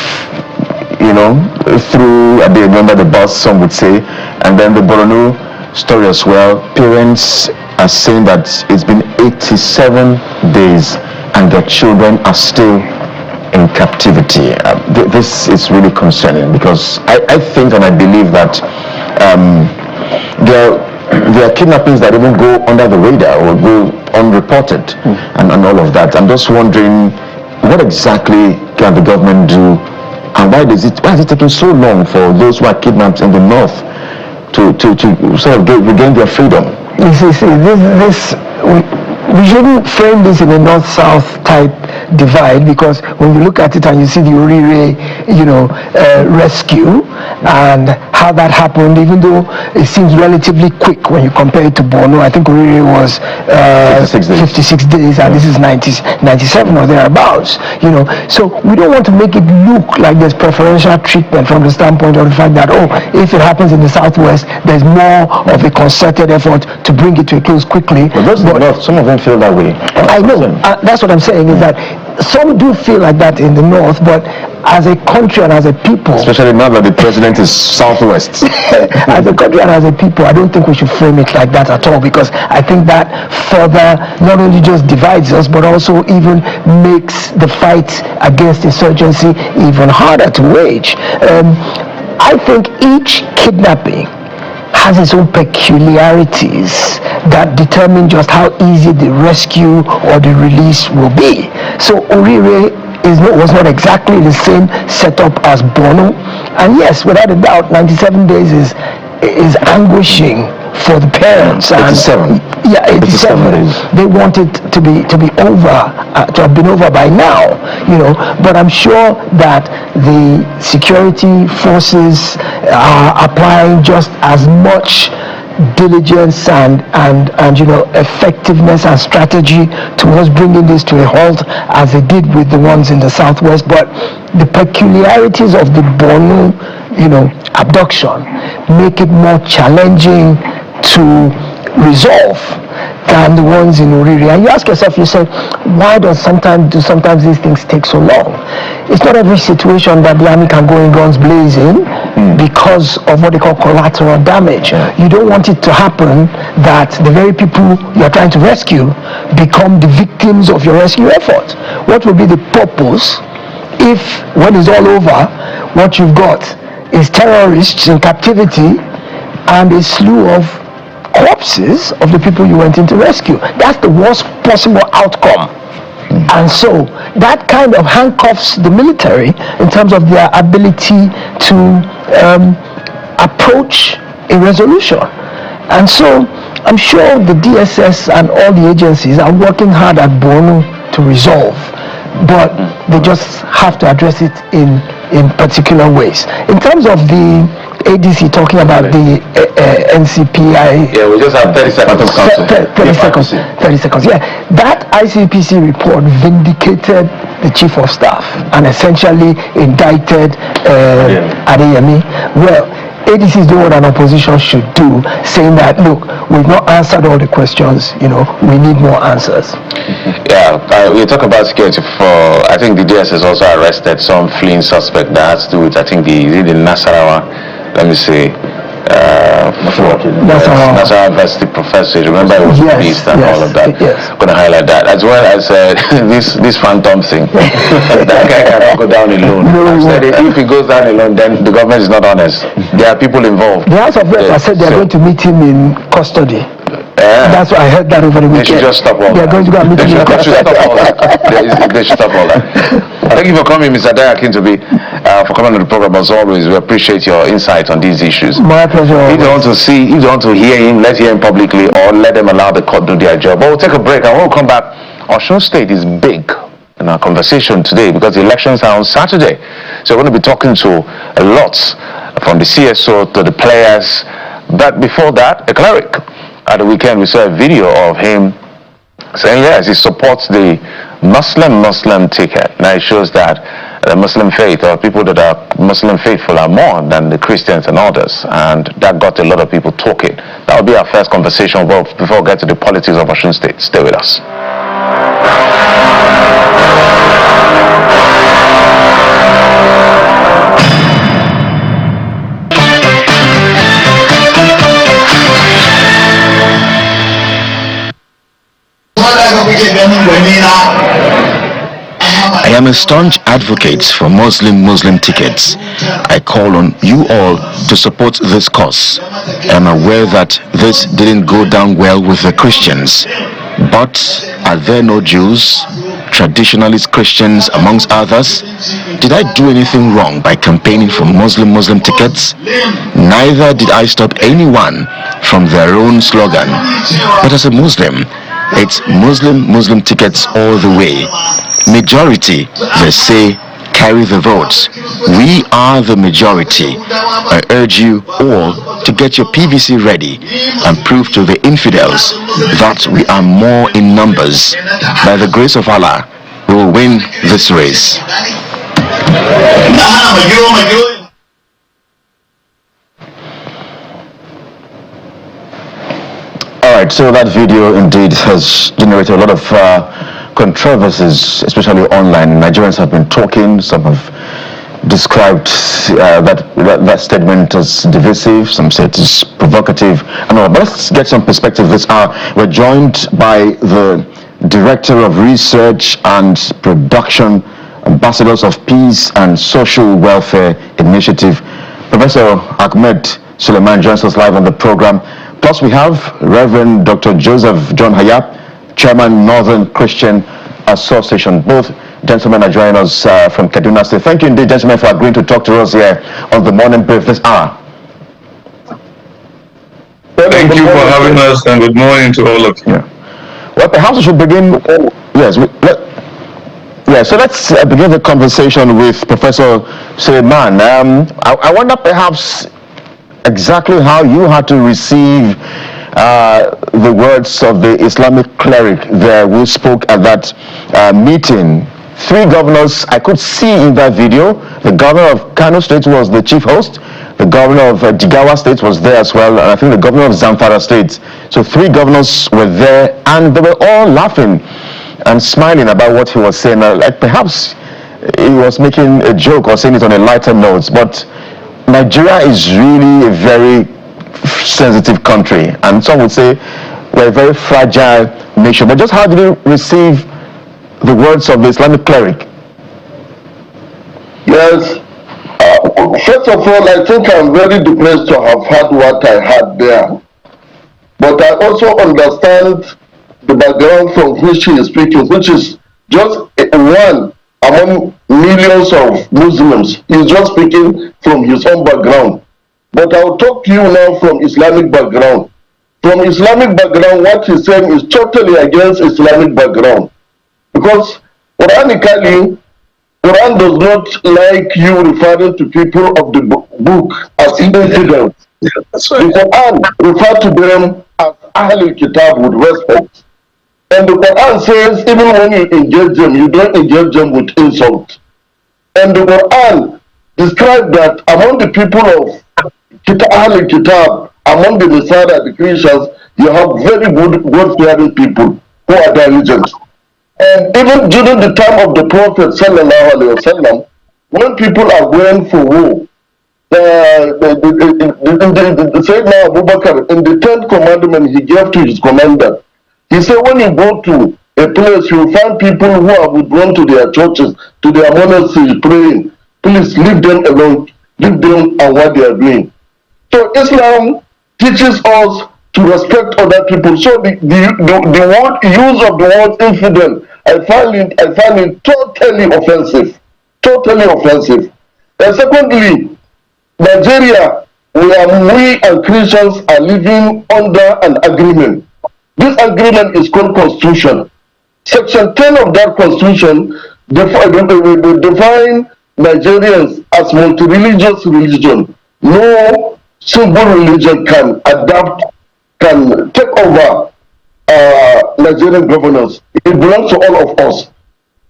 threw at the end of the bus, some would say, and then the Borno story as well. Parents are saying that it's been 87 days and their children are still in captivity. This is really concerning, because I think and I believe that there are kidnappings that even go under the radar or go unreported and all of that. I'm just wondering, what exactly can the government do, and why is it taking so long for those who are kidnapped in the north to sort of regain their freedom? You see, we shouldn't frame this in a north-south type divide, because when you look at it and you see the Orire, rescue and how that happened, even though it seems relatively quick when you compare it to Borno. I think Orire was 56 days, and this is 97 or thereabouts. So we don't want to make it look like there's preferential treatment from the standpoint of the fact that, if it happens in the southwest, there's more of a concerted effort to bring it to a close quickly. But some of them feel that way. I know. That's what I'm saying, is that some do feel like that in the north, but as a country and as a people, especially now that the president is southwest, as a country and as a people, I don't think we should frame it like that at all, because I think that further not only just divides us, but also even makes the fight against insurgency even harder to wage. I think each kidnapping has its own peculiarities that determine just how easy the rescue or the release will be. So Orire was not exactly the same setup as Borno, and yes, without a doubt, 97 days is anguishing for the parents. 87. Yeah, 87. They want it to be over, to have been over by now, But I'm sure that the security forces are applying just as much diligence and effectiveness and strategy towards bringing this to a halt as they did with the ones in the southwest. But the peculiarities of the Borno, abduction make it more challenging to resolve than the ones in Orire. And you ask yourself, why do sometimes these things take so long? It's not every situation that the army can go in guns blazing because of what they call collateral damage. You don't want it to happen that the very people you're trying to rescue become the victims of your rescue effort. What will be the purpose if, when it's all over, what you've got is terrorists in captivity and a slew of corpses of the people you went in to rescue? That's the worst possible outcome. And so that kind of handcuffs the military in terms of their ability to approach a resolution. And so I'm sure the DSS and all the agencies are working hard at Borno to resolve, but they just have to address it in particular ways. In terms of the ADC talking about the NCPI. Yeah, we just have 30 seconds. 30 seconds. Yeah, that ICPC report vindicated the chief of staff and essentially indicted Adeyemi. Well, ADC is doing what an opposition should do, saying that, look, we've not answered all the questions, we need more answers. Yeah, we talk about security I think the DSS also arrested some fleeing suspect that has to do with, I think, the Nasarawa. Let me see. Nasarawa University professor. Remember, it was beast and all of that. Yes. I'm going to highlight that, as well as this phantom thing. That guy cannot go down alone. No, if he goes down alone, then the government is not honest. There are people involved. The House of Reps has said they are going to meet him in custody. That's why I heard that over the weekend. They should just stop all that. They are going to go and meet him in custody. They should stop all that. Thank you for coming, Mr. Dayakintobi, for coming on the program. As always, we appreciate your insight on these issues. My pleasure. If you want to hear him, let's hear him publicly, or let them allow the court to do their job. But we'll take a break, and when we come back, Osun State is big in our conversation today because the elections are on Saturday. So we're going to be talking to a lot, from the CSO to the players. But before that, a cleric. At the weekend, we saw a video of him saying, yes, he supports the Muslim ticket. Now it shows that the Muslim faith, or people that are Muslim faithful, are more than the Christians and others, and that got a lot of people talking. That will be our first conversation. But before we get to the politics of Osun State, stay with us. I am a staunch advocate for Muslim tickets. I call on you all to support this cause. I am aware that this didn't go down well with the Christians. But are there no Jews, traditionalist Christians amongst others? Did I do anything wrong by campaigning for Muslim tickets? Neither did I stop anyone from their own slogan. But as a Muslim, it's Muslim tickets all the way. Majority, they say, carry the votes. We are the majority. I urge you all to get your PVC ready and prove to the infidels that we are more in numbers. By the grace of Allah, we will win this race. Alright, so that video indeed has generated a lot of controversies, especially online. Nigerians have been talking. Some have described that statement as divisive. Some say it is provocative. And all. But let's get some perspective this hour. We're joined by the Director of Research and Production, Ambassadors of Peace and Social Welfare Initiative, Professor Ahmed Suleiman joins us live on the program. Plus we have Reverend Dr. Joseph John Hayab, Chairman, Northern Christian Association. Both gentlemen are joining us from Kaduna State. Thank you indeed, gentlemen, for agreeing to talk to us here on the morning brief this hour. Thank you for having us, and good morning to all of you. Yeah. Well, perhaps we should begin. Yes. So let's begin the conversation with Professor Suleiman. I wonder perhaps exactly how you had to receive the words of the Islamic cleric there who spoke at that meeting. Three governors I could see in that video. The governor of Kano State was the chief host. The governor of Jigawa State was there as well, and I think the governor of Zamfara State. So three governors were there, and they were all laughing and smiling about what he was saying. Like perhaps he was making a joke or saying it on a lighter note, but Nigeria is really a very sensitive country, and some would say we're a very fragile nation. But just how did you receive the words of the Islamic cleric? Yes. First of all, I think I'm very depressed to have had what I had there. But I also understand the background from which he is speaking, which is just one among millions of Muslims. He's just speaking from his own background. But I'll talk to you now from Islamic background. From Islamic background, what he's saying is totally against Islamic background. Because Quranically, Quran does not like you referring to people of the book as infidels. The Quran refers to them as Ahlul Kitab with respect. And the Quran says even when you engage them, you don't engage them with insult. And the Quran describes that among the people of Ahlul Kitab, among the Messiah, the Christians, you have very good, God-fearing people who are diligent. And even during the time of the Prophet sallallahu alaihi wasallam, when people are going for war, the Sayyidina Abu Bakr, in the 10th commandment he gave to his commander, he said when you go to a place, you will find people who are withdrawn to their churches, to their monasteries praying. Please leave them alone, leave them and what they are doing. So Islam teaches us to respect other people. So the word use of the word infidel, I find it totally offensive. Totally offensive. And secondly, Nigeria, where we and Christians are living under an agreement. This agreement is called Constitution. Section 10 of that Constitution define Nigerians as multi-religious religion. No single religion can take over Nigerian governance. It belongs to all of us.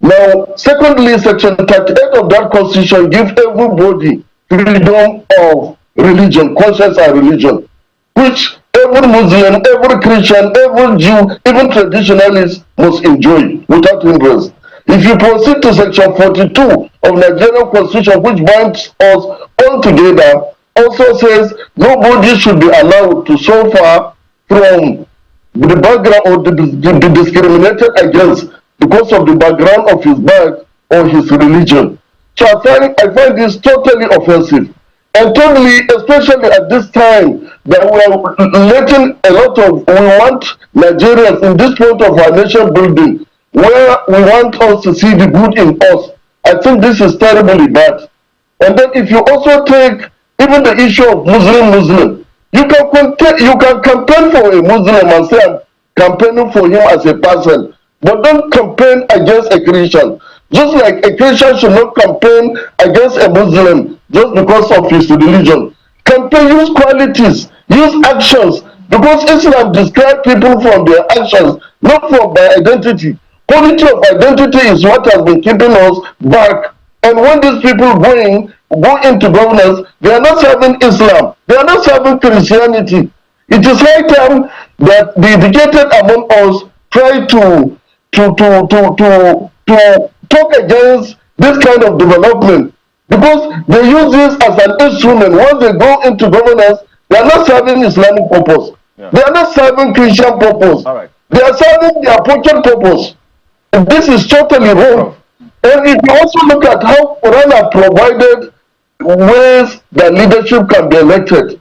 Now, secondly, Section 38 of that Constitution gives everybody freedom of religion, conscience and religion, which every Muslim, every Christian, every Jew, even traditionalists must enjoy without hindrance. If you proceed to Section 42 of Nigerian Constitution, which binds us all together, also says nobody should be allowed to suffer from the background or be discriminated against because of the background of his birth or his religion. So I find this totally offensive. And totally, especially at this time that we are letting a lot of, we want Nigerians in this point of our nation building, where we want us to see the good in us. I think this is terribly bad. And then if you also take even the issue of Muslim, you can campaign for a Muslim and say I'm campaigning for him as a person, but don't campaign against a Christian. Just like a Christian should not campaign against a Muslim just because of his religion. Campaign, use qualities, use actions, because Islam describes people from their actions, not from their identity. Quality of identity is what has been keeping us back. And when these people go into governance, they are not serving Islam, they are not serving Christianity. It is high time that the educated among us try to talk against this kind of development, because they use this as an instrument. Once they go into governance, they are not serving Islamic purpose. Yeah. They are not serving Christian purpose. All right. They are serving their pocket purpose. And this is totally wrong. And if you also look at how Quran provided ways that leadership can be elected,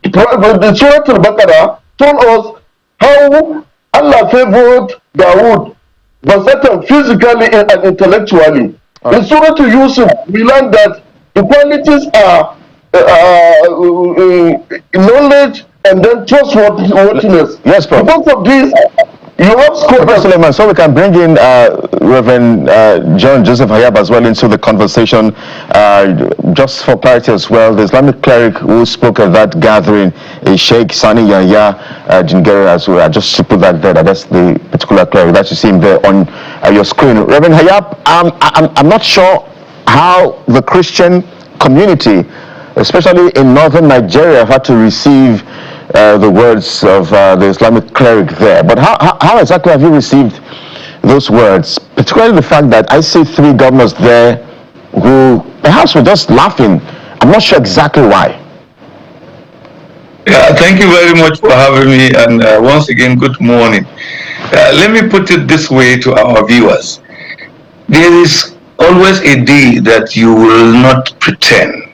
the Surah Al-Baqarah told us how Allah favored Dawood, but certain physically and intellectually. Right. In Surah to Yusuf, we learn that the qualities are knowledge and then trustworthiness. Yes, Prof. Because of this, you have Suleiman, so we can bring in Reverend John Joseph Hayab as well into the conversation. Just for clarity as well, the Islamic cleric who spoke at that gathering is Sheikh Sani Yahya Jingere as well. Just to put that there, that's the particular cleric that you see him there on your screen. Reverend Hayab, I'm not sure how the Christian community, especially in northern Nigeria, have had to receive the words of the Islamic cleric there. But how exactly have you received those words? Particularly the fact that I see 3 governors there who perhaps were just laughing. I'm not sure exactly why. Yeah, thank you very much for having me, and once again, good morning. Let me put it this way to our viewers. There is always a day that you will not pretend.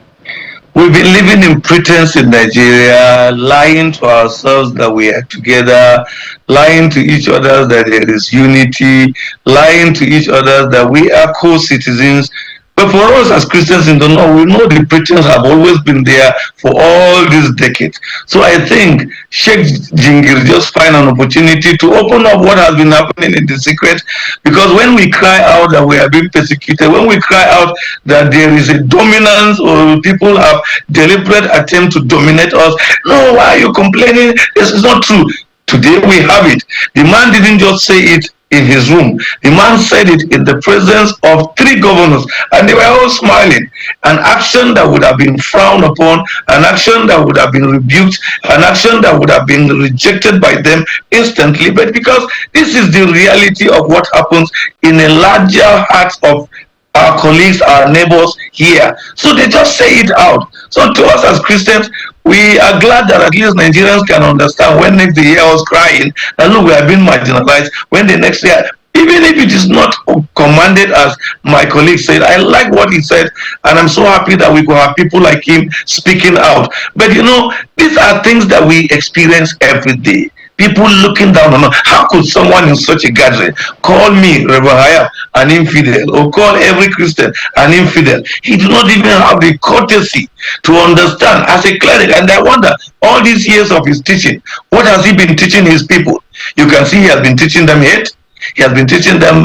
We've been living in pretense in Nigeria, lying to ourselves that we are together, lying to each other that there is unity, lying to each other that we are co-citizens. But for us as Christians in the North, we know the pretense have always been there for all these decades. So I think Sheikh Jingir just find an opportunity to open up what has been happening in the secret, because when we cry out that we are being persecuted, when we cry out that there is a dominance or people have deliberate attempt to dominate us, no, why are you complaining? This is not true. Today we have it. The man didn't just say it in his room. The man said it in the presence of 3 governors, and they were all smiling. An action that would have been frowned upon, an action that would have been rebuked, an action that would have been rejected by them instantly. But because this is the reality of what happens in a larger heart of our colleagues, our neighbors here, so they just say it out. So to us as Christians, we are glad that at least Nigerians can understand when next they hear us crying, and look, we are being marginalized. When the next year, even if it is not commanded as my colleague said, I like what he said, and I'm so happy that we could have people like him speaking out. But you know, these are things that we experience every day. People looking down on us. How could someone in such a gathering call me, Reverend Hayab, an infidel, or call every Christian an infidel? He did not even have the courtesy to understand as a cleric. And I wonder, all these years of his teaching, what has he been teaching his people? You can see he has been teaching them hate. He has been teaching them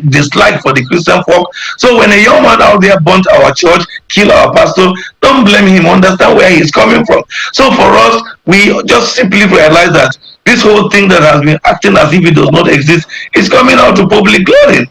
dislike for the Christian folk. So when a young man out there burnt our church, killed our pastor, don't blame him. Understand where he's coming from. So for us, we just simply realize that this whole thing that has been acting as if it does not exist is coming out to public glory.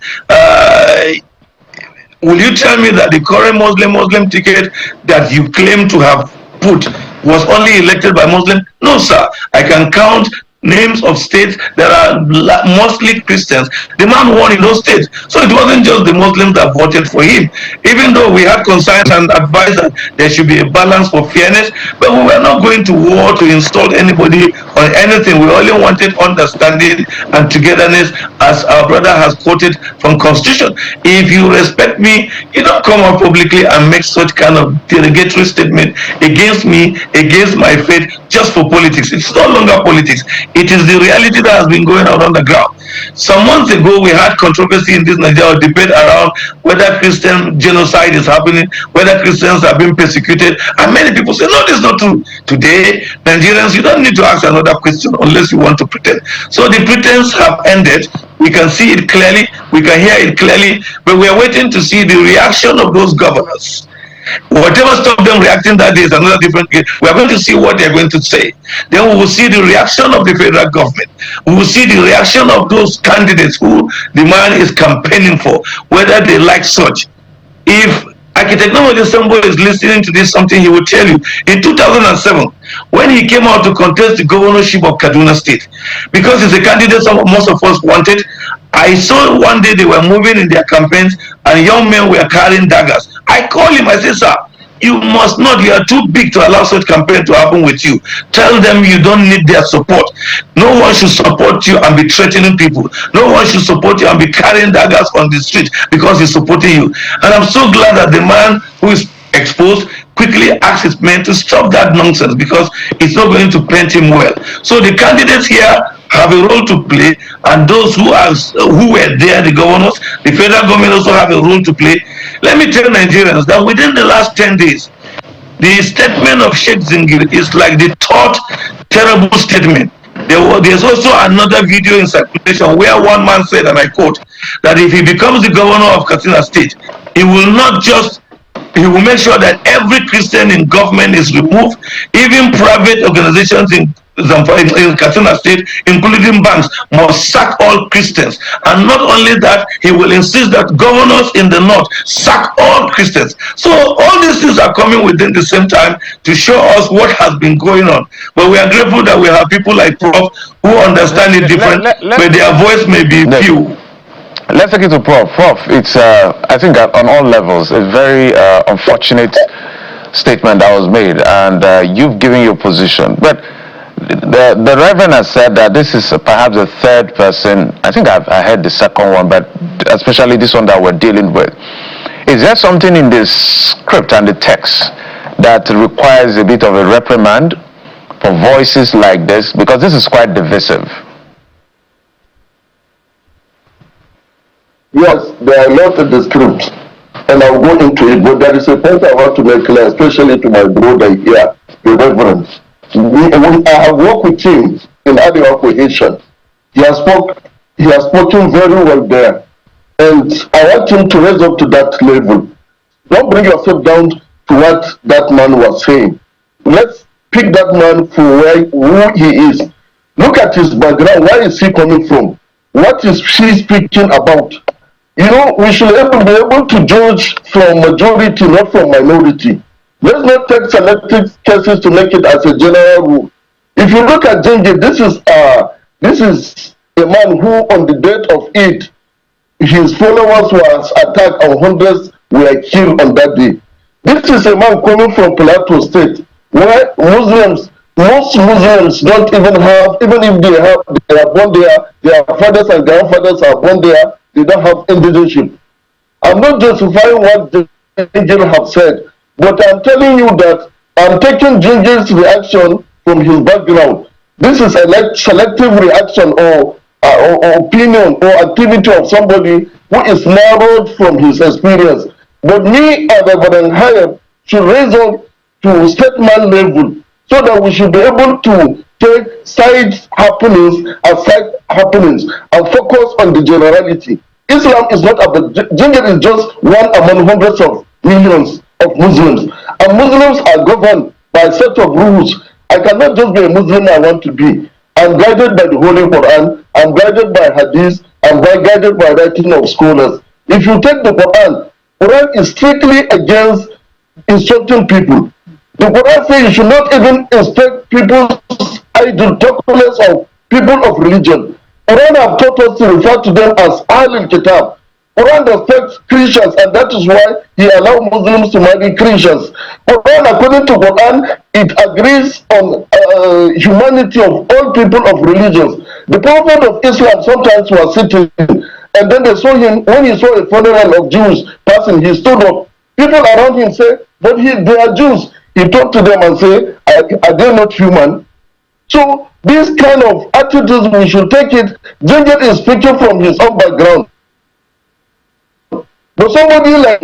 Will you tell me that the current Muslim ticket that you claim to have put was only elected by Muslims? No, sir. I can count names of states that are mostly Christians. The man won in those states. So it wasn't just the Muslims that voted for him. Even though we had concerns and advised that there should be a balance for fairness, but we were not going to war to install anybody on anything. We only wanted understanding and togetherness, as our brother has quoted from Constitution. If you respect me, you don't come out publicly and make such kind of derogatory statement against me, against my faith, just for politics. It's no longer politics. It is the reality that has been going on the ground. Some months ago, we had controversy in this Nigeria, debate around whether Christian genocide is happening, whether Christians are being persecuted, and many people say, no, this is not true. Today, Nigerians, you don't need to ask another question unless you want to pretend. So the pretense have ended. We can see it clearly, we can hear it clearly, but we are waiting to see the reaction of those governors. Whatever stopped them reacting that day is another different case. We are going to see what they are going to say. Then we will see the reaction of the federal government. We will see the reaction of those candidates who the man is campaigning for, whether they like such. If Architect Namadi Sambo is listening to this, something he will tell you. In 2007, when he came out to contest the governorship of Kaduna State, because it's a candidate most of us wanted, I saw one day they were moving in their campaigns and young men were carrying daggers. I called him, I said, sir, you must not, you are too big to allow such campaign to happen with you. Tell them you don't need their support. No one should support you and be threatening people. No one should support you and be carrying daggers on the street because he's supporting you. And I'm so glad that the man who is exposed quickly asked his men to stop that nonsense, because it's not going to paint him well. So the candidates here have a role to play, and those who were there, the governors, the federal government also have a role to play. Let me tell Nigerians that within the last 10 days, the statement of Sheikh Zingiri is like the third terrible statement. There's also another video in circulation where one man said, and I quote, that if he becomes the governor of Katsina State, he will make sure that every Christian in government is removed, even private organizations in Katsina State, including banks, must sack all Christians. And not only that, he will insist that governors in the north sack all Christians. So all these things are coming within the same time to show us what has been going on. But we are grateful that we have people like Prof who understand it different, but their voice may be few. Let's take it to Prof. Prof, it's, I think on all levels, a very unfortunate statement that was made, and you've given your position. But the Reverend has said that this is perhaps the third person. I think I heard the second one, but especially this one that we're dealing with. Is there something in the script and the text that requires a bit of a reprimand for voices like this? Because this is quite divisive. Yes, there are a lot in the script, and I'll go into it, but there is a point I want to make clear, especially to my brother here, the Reverend. I have worked with him in Arewa Cohesion. He has spoken very well there, and I want him to raise up to that level. Don't bring yourself down to what that man was saying. Let's pick that man for who he is. Look at his background. Where is he coming from? What is he speaking about? You know, we should be able to judge from majority, not from minority. Let's not take selected cases to make it as a general rule. If you look at Jingi, this is a man who, on the date of it, his followers were attacked and hundreds were killed on that day. This is a man coming from Plateau State, where most Muslims don't even have, even if they are born there, their fathers and grandfathers are born there, they don't have citizenship. I'm not justifying what the angel have said, but I'm telling you that I'm taking Ginger's reaction from his background. This is a selective reaction or opinion or activity of somebody who is narrowed from his experience. But me as Reverend Hayab should raise up to statement level so that we should be able to take side happenings as side happenings and focus on the generality. Islam is not about, Ginger is just one among hundreds of millions of Muslims. And Muslims are governed by a set of rules. I cannot just be a Muslim I want to be. I'm guided by the Holy Quran, I'm guided by Hadith, I'm guided by writing of scholars. If you take the Quran is strictly against instructing people. The Quran says you should not even instruct people's idol, of people of religion. Quran have taught us to refer to them as Ahlul Kitab. Quran respects Christians, and that is why he allowed Muslims to marry Christians. Quran, according to Quran, it agrees on humanity of all people of religions. The Prophet of Islam sometimes was sitting, and then they saw him, when he saw a funeral of Jews passing, he stood up. People around him say, but they are Jews. He talked to them and say, are they not human? So this kind of attitudes, we should take it. Ginger is speaking from his own background. But somebody like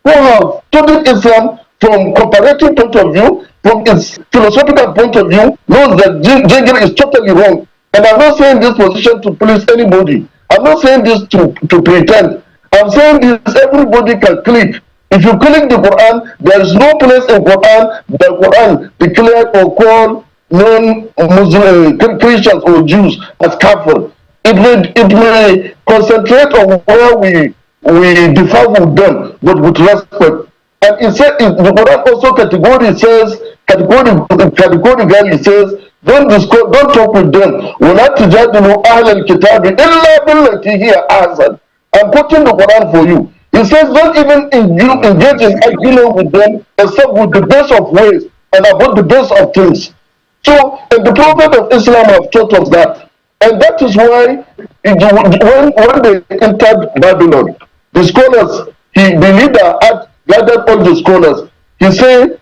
who have studied Islam from comparative point of view, from its philosophical point of view, knows that Ginger is totally wrong. And I'm not saying this position to please anybody. I'm not saying this to pretend. I'm saying this, everybody can click. If you click the Quran, there is no place in Quran the Quran declared or called non-Muslim Christians or Jews as kafir. It may concentrate on where we differ with them, but with respect. And it said, the Quran also categorically says, don't talk with them. وَلَا تُجَادِلُوا أَهْلَ الْكِتَابِ إِلَّا بِالَّتِي هِيَ أَحْسَنُ. I'm quoting the Quran for you. It says, don't even engage in arguing with them except with the best of ways and about the best of things. So, and the Prophet of Islam have taught us that. And that is why when they entered Babylon, the scholars, the leader had gathered all the scholars. He said,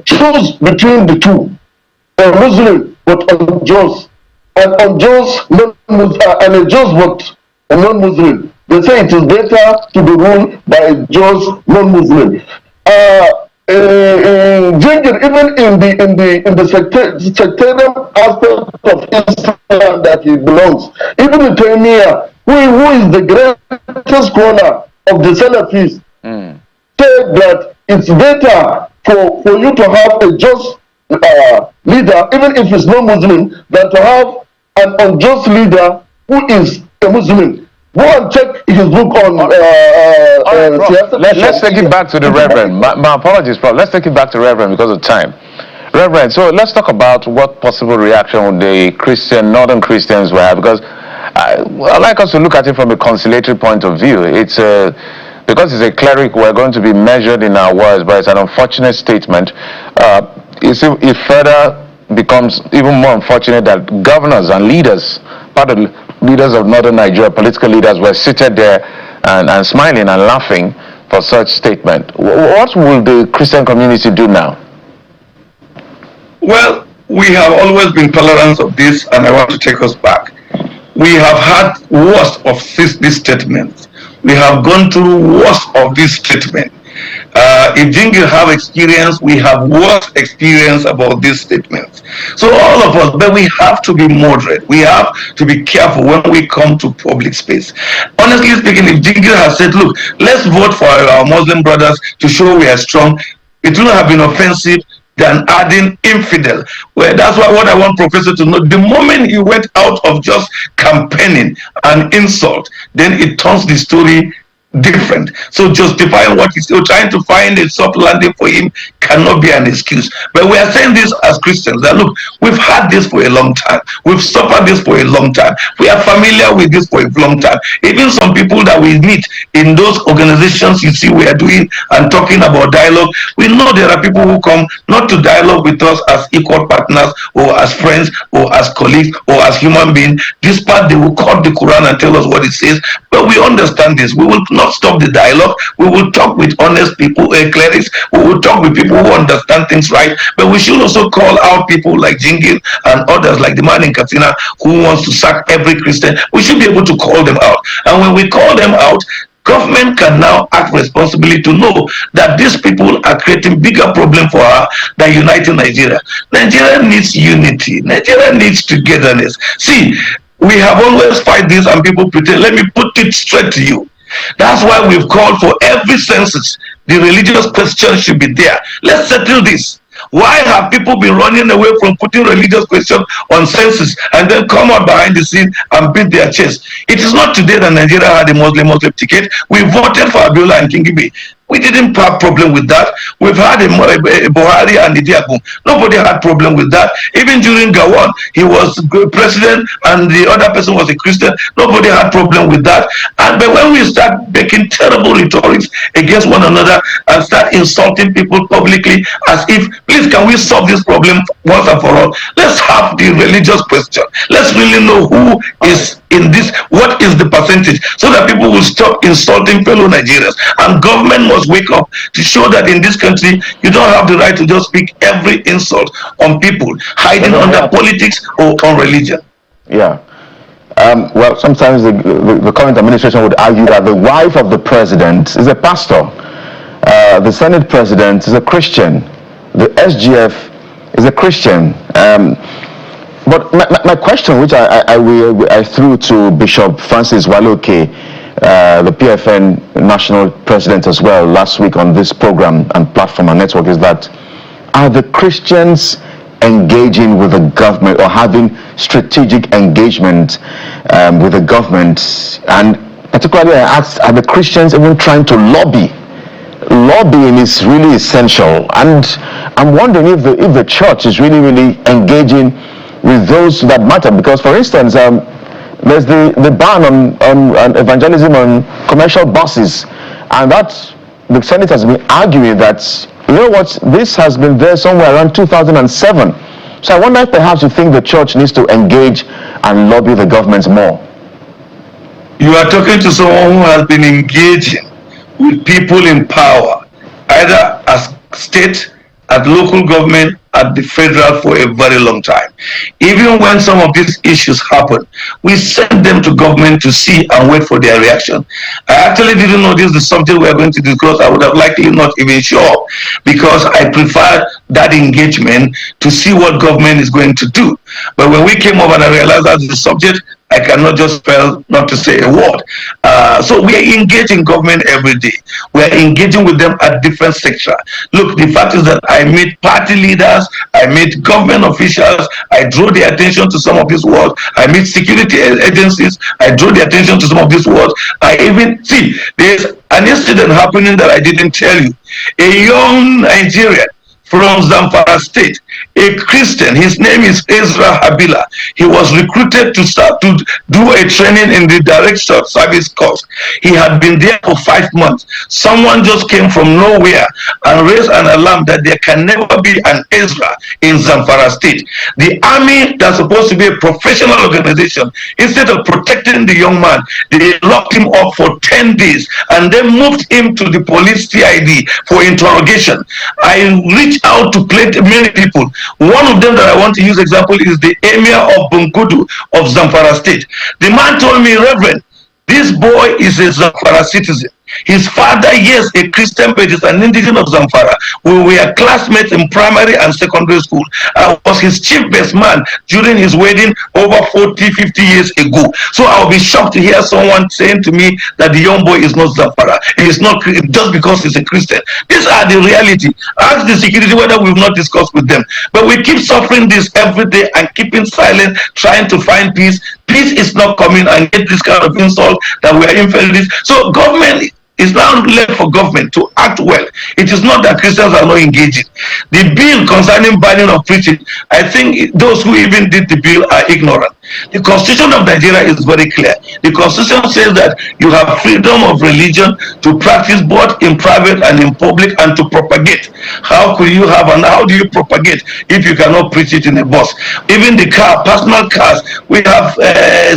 choose between the two, a Muslim but unjust, and unjust and a just but a non-Muslim. They say it is better to be ruled by a just non-Muslim. Ginger, even in the sectarian aspect of Islam that he belongs, even in Taymiyyah, who is the greatest scholar of the Salafis, said that it's better for you to have a just leader, even if it's not Muslim, than to have an unjust leader who is a Muslim. Go and check his book on. Let's take it back to the Reverend. My apologies, Prof. Let's take it back to Reverend because of time. Reverend, so let's talk about what possible reaction would the Northern Christians will have, because I'd like us to look at it from a conciliatory point of view. It's because it's a cleric, we're going to be measured in our words, but it's an unfortunate statement. It further becomes even more unfortunate that governors and leaders, part of the leaders of northern Nigeria, political leaders, were seated there and smiling and laughing for such statement. What will the Christian community do now? Well, we have always been tolerant of this, and I want to take us back. We have had worst of this statement. We have gone through worst of this statement. If Jingil have experience, we have worse experience about this statement. So all of us, but we have to be moderate. We have to be careful when we come to public space. Honestly speaking, if Jingil has said, look, let's vote for our Muslim brothers to show we are strong, it would have been offensive than adding infidel. Well, that's what I want Professor to know. The moment he went out of just campaigning an insult, then it turns the story different. So justifying what he's still trying to find a soft landing for him cannot be an excuse. But we are saying this as Christians, that look, we've had this for a long time. We've suffered this for a long time. We are familiar with this for a long time. Even some people that we meet in those organizations you see we are doing and talking about dialogue, we know there are people who come not to dialogue with us as equal partners or as friends or as colleagues or as human beings. This part they will quote the Quran and tell us what it says. But we understand this. We will not stop the dialogue. We will talk with honest people, clerics. We will talk with people who understand things right. But we should also call out people like Jingil and others like the man in Katsina who wants to sack every Christian. We should be able to call them out. And when we call them out, government can now act responsibly to know that these people are creating bigger problem for her than uniting Nigeria. Nigeria needs unity. Nigeria needs togetherness. See, we have always fight this and people pretend. Let me put it straight to you. That's why we've called for every census. The religious question should be there. Let's settle this. Why have people been running away from putting religious questions on census and then come out behind the scene and beat their chest? It is not today that Nigeria had a Muslim ticket. We voted for Abiola and Kingibe. We didn't have problem with that. We've had a Buhari and Idiabu. Nobody had problem with that. Even during Gawon, he was president and the other person was a Christian. Nobody had problem with that. And but when we start making terrible rhetorics against one another and start insulting people publicly as if, please, can we solve this problem once and for all? Let's have the religious question. Let's really know who is in this, what is the percentage, so that people will stop insulting fellow Nigerians. And government must wake up to show that in this country, you don't have the right to just speak every insult on people, hiding under politics or on religion. Yeah. Well, sometimes the current administration would argue that the wife of the president is a pastor, the Senate president is a Christian, the SGF is a Christian. But my question, which I threw to Bishop Francis Waloke, the PFN national president as well, last week on this program and platform and network, is that are the Christians engaging with the government or having strategic engagement with the government? And particularly I asked, are the Christians even trying to lobby? Lobbying is really essential, and I'm wondering if the church is really engaging with those that matter. Because, for instance, there's the ban on evangelism on commercial buses, and that the Senate has been arguing that, you know what, this has been there somewhere around 2007. So I wonder if perhaps you think the church needs to engage and lobby the government more. You are talking to someone who has been engaging with people in power, either as state, at local government, at the federal for a very long time. Even when some of these issues happen, we send them to government to see and wait for their reaction. I actually didn't know this is the subject we are going to discuss. I would have likely not even show up, because I prefer that engagement to see what government is going to do. But when we came up and I realized that's the subject, I cannot just fail not to say a word. So we are engaging government every day. We are engaging with them at different sectors. Look, the fact is that I meet party leaders, I meet government officials, I draw their attention to some of these words. I meet security agencies, I draw their attention to some of these words. I even see there's an incident happening that I didn't tell you. A young Nigerian from Zamfara State, a Christian, his name is Ezra Habila. He was recruited to start to do a training in the direct service course. He had been there for 5 months. Someone just came from nowhere and raised an alarm that there can never be an Ezra in Zamfara State. The army, that's supposed to be a professional organization, instead of protecting the young man, they locked him up for 10 days and then moved him to the police CID for interrogation. I reached out to many people. One of them that I want to use example is the Emir of Bungudu of Zamfara State. The man told me, Reverend, this boy is a Zamfara citizen. His father, yes, a Christian, but is an indigenous of Zamfara. We were classmates in primary and secondary school. I was his chief best man during his wedding over 40, 50 years ago. So I'll be shocked to hear someone saying to me that the young boy is not Zamfara. He is not just because he's a Christian. These are the reality. Ask the security whether we've not discussed with them. But we keep suffering this every day and keeping silent, trying to find peace. Peace is not coming, and get this kind of insult that we are infidels. So government is now left for government to act well. It is not that Christians are not engaging. The bill concerning banning of preaching, I think those who even did the bill are ignorant. The Constitution of Nigeria is very clear. The Constitution says that you have freedom of religion to practice both in private and in public, and to propagate. How could you have, and how do you propagate if you cannot preach it in a bus? Even the car, personal cars, we have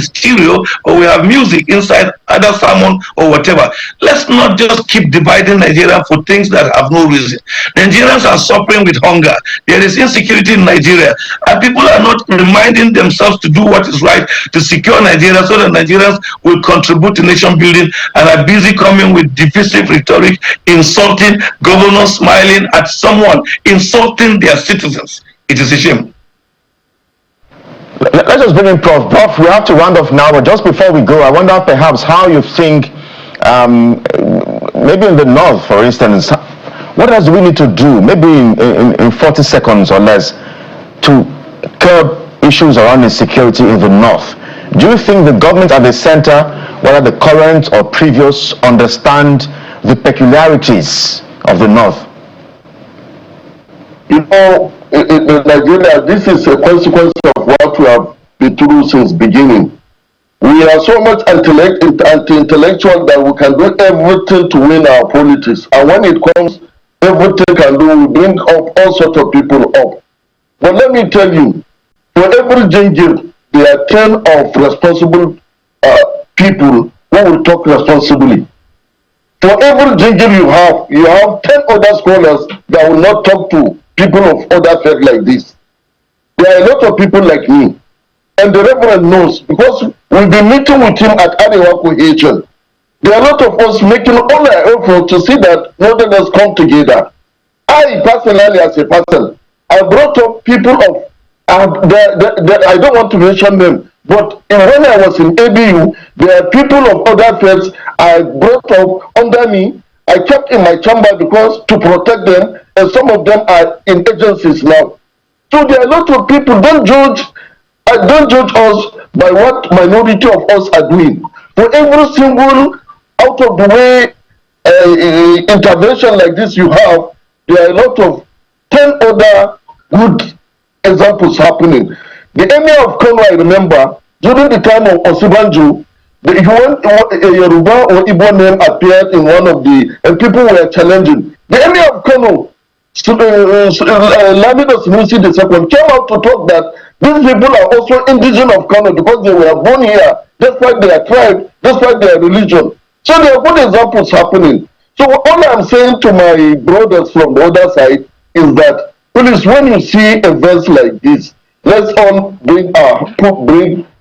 stereo, or we have music inside, either sermon or whatever. Let's not just keep dividing Nigeria for things that have no reason. Nigerians are suffering with hunger. There is insecurity in Nigeria, and people are not reminding themselves to do what is right to secure Nigeria, so that Nigerians will contribute to nation building, and are busy coming with divisive rhetoric, insulting governors, smiling at someone, insulting their citizens. It is a shame. Let's just bring in Prof. Prof, we have to round off now, but just before we go, I wonder perhaps how you think, maybe in the north, for instance, what else do we need to do, maybe in 40 seconds or less, to curb issues around insecurity in the north. Do you think the government at the center, whether the current or previous, understand the peculiarities of the north? You know, in Nigeria, this is a consequence of what we have been through since beginning. We are so much anti-intellectual that we can do everything to win our politics. And when it comes, everything can do, we bring up all sorts of people up. But let me tell you, for every ginger, there are 10 of responsible people who will talk responsibly. For every ginger you have 10 other scholars that will not talk to people of other faith like this. There are a lot of people like me. And the Reverend knows, because we'll be meeting with him at Arewa Cohesion. There are a lot of us making all our effort to see that Northerners come together. I personally, as a person, I brought up people of, I don't want to mention them, but when I was in ABU, there are people of other faiths I brought up under me. I kept in my chamber because to protect them, and some of them are in agencies now. So there are a lot of people. Don't judge us by what minority of us are doing. For every single out of the way intervention like this you have, there are a lot of 10 other good examples happening. The Emir of Kano, I remember, during the time of Osibanjo, a Yoruba or Igbo name appeared in one of the, and people were challenging. The Emir of Kano, Lamido Sinusi II, came out to talk that these people are also indigenous of Kano because they were born here, despite their tribe, despite their religion. So there are good examples happening. So all I'm saying to my brothers from the other side is that, please, when you see events like this, let's all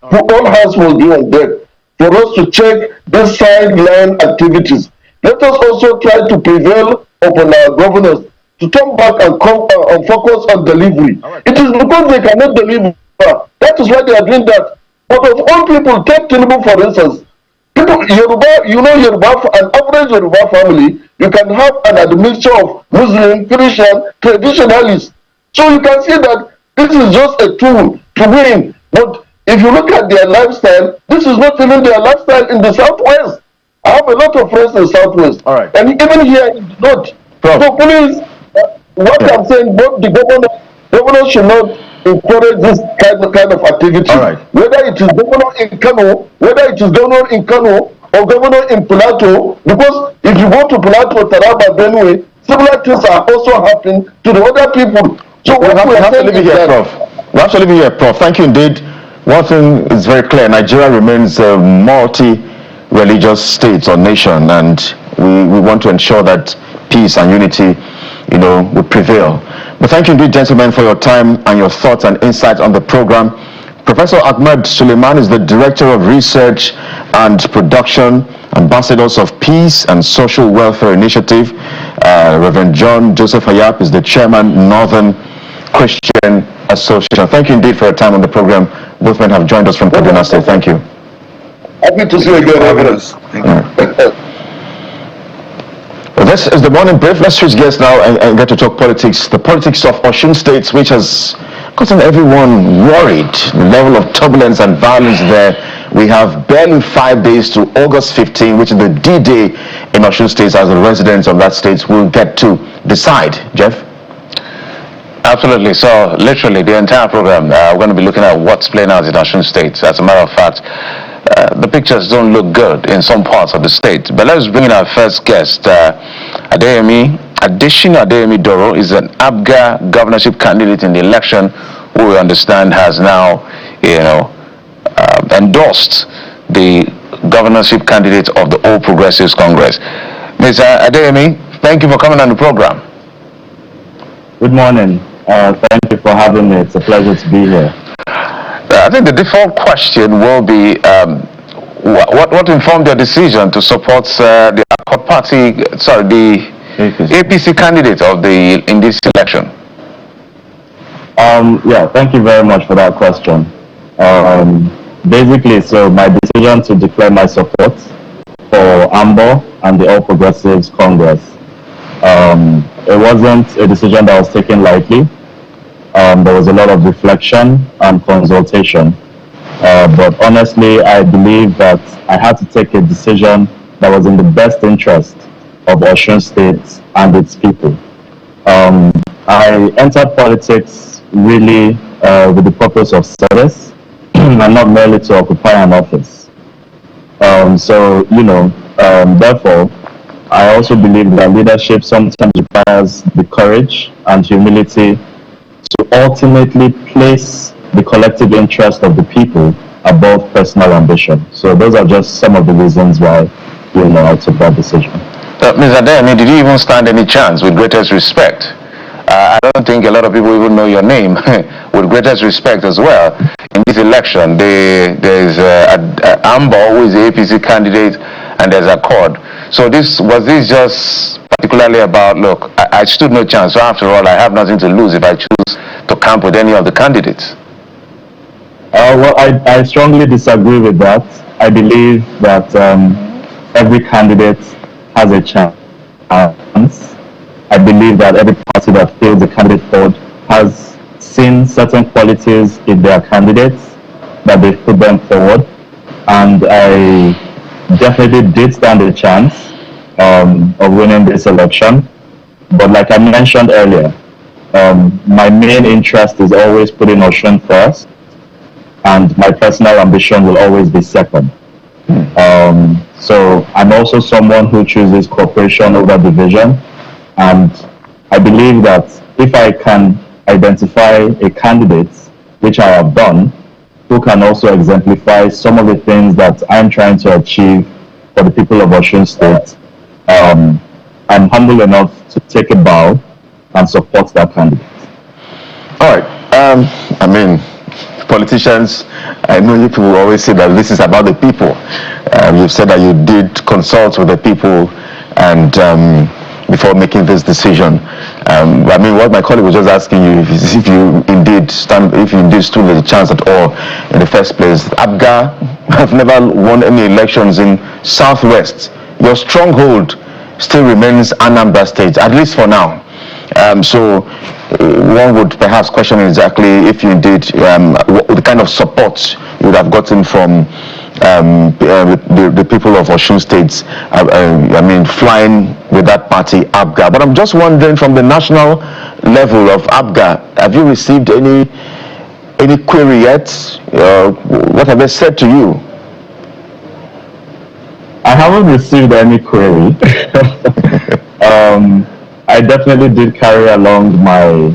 all hands will be on deck for us to check these sideline activities. Let us also try to prevail upon our governors to turn back and focus on delivery. It is because they cannot deliver. That is why they are doing that. But of all people, take Tinubu for instance. People, Yoruba, an average Yoruba family, you can have an admixture of Muslim, Christian, traditionalists. So you can see that this is just a tool to win. But if you look at their lifestyle, this is not even their lifestyle in the Southwest. I have a lot of friends in the Southwest. All right. And even here in the North. So please, I'm saying, both the governor should not encourage this kind of activity. All right. Whether it is governor in Kano, or governor in Plateau, because if you go to Plateau, Taraba, Benue, similar things are also happening to the other people. So we have to leave it here, Prof. We have to leave it here, Prof. Thank you indeed. One thing is very clear: Nigeria remains a multi-religious state or nation, and we want to ensure that peace and unity, will prevail. But thank you indeed, gentlemen, for your time and your thoughts and insights on the program. Professor Ahmed Suleiman is the Director of Research and Production, Ambassadors of Peace and Social Welfare Initiative. Reverend John Joseph Hayap is the Chairman, Northern Christian Association. Thank you indeed for your time on the program. Both men have joined us from Kaduna State. Thank you. Happy to see you again, Reverend. Thank you. Well, this is the morning brief. Let's switch gears now and get to talk politics. The politics of Osun State, which has gotten everyone worried. The level of turbulence and violence there. We have barely 5 days to August 15, which is the D-Day in Osun State, as the residents of that state will get to decide. Jeff? Absolutely. So literally the entire program, we're going to be looking at what's playing out in Osun State. As a matter of fact, the pictures don't look good in some parts of the state. But let's bring in our first guest. Adeyemi Doro is an ABGA governorship candidate in the election, who we understand has now, endorsed the governorship candidate of the All Progressives Congress. Mr. Adeyemi, thank you for coming on the program. Good morning. Thank you for having me. It's a pleasure to be here. I think the default question will be, what informed your decision to support the APC candidate in this election? Yeah, thank you very much for that question. Basically, so my decision to declare my support for AMBO and the All Progressives Congress, it wasn't a decision that was taken lightly. There was a lot of reflection and consultation. But honestly, I believe that I had to take a decision that was in the best interest of Osun State and its people. I entered politics really with the purpose of service and not merely to occupy an office. Therefore, I also believe that leadership sometimes requires the courage and humility to ultimately place the collective interest of the people above personal ambition. So those are just some of the reasons why, I took that decision. Mr. Adeyemi, did you even stand any chance? With greatest respect, I don't think a lot of people even know your name. With greatest respect as well, in this election, there's Ambo, who is the APC candidate, and there's Accord. So was this just particularly about, look, I stood no chance, so after all, I have nothing to lose if I choose to camp with any of the candidates? Well, I strongly disagree with that. I believe that every candidate has a chance. I believe that every party that feels a candidate forward has seen certain qualities in their candidates that they put them forward, and I definitely did stand a chance of winning this election. But like I mentioned earlier, my main interest is always putting Osun first, and my personal ambition will always be second. So I'm also someone who chooses cooperation over division, and I believe that if I can identify a candidate, which I have done, who can also exemplify some of the things that I'm trying to achieve for the people of Osun State, I'm humble enough to take a bow and support that candidate. All right. Politicians, I know you people always say that this is about the people. You've said that you did consult with the people and before making this decision. What my colleague was just asking you is if you indeed stood a chance at all in the first place. ABGA have never won any elections in Southwest. Your stronghold still remains Anambra State, at least for now. So one would perhaps question exactly if you indeed the kind of support you would have gotten from the people of Osun State, flying with that party, ABGA. But I'm just wondering, from the national level of ABGA, have you received any query yet? What have they said to you? I haven't received any query. I definitely did carry along my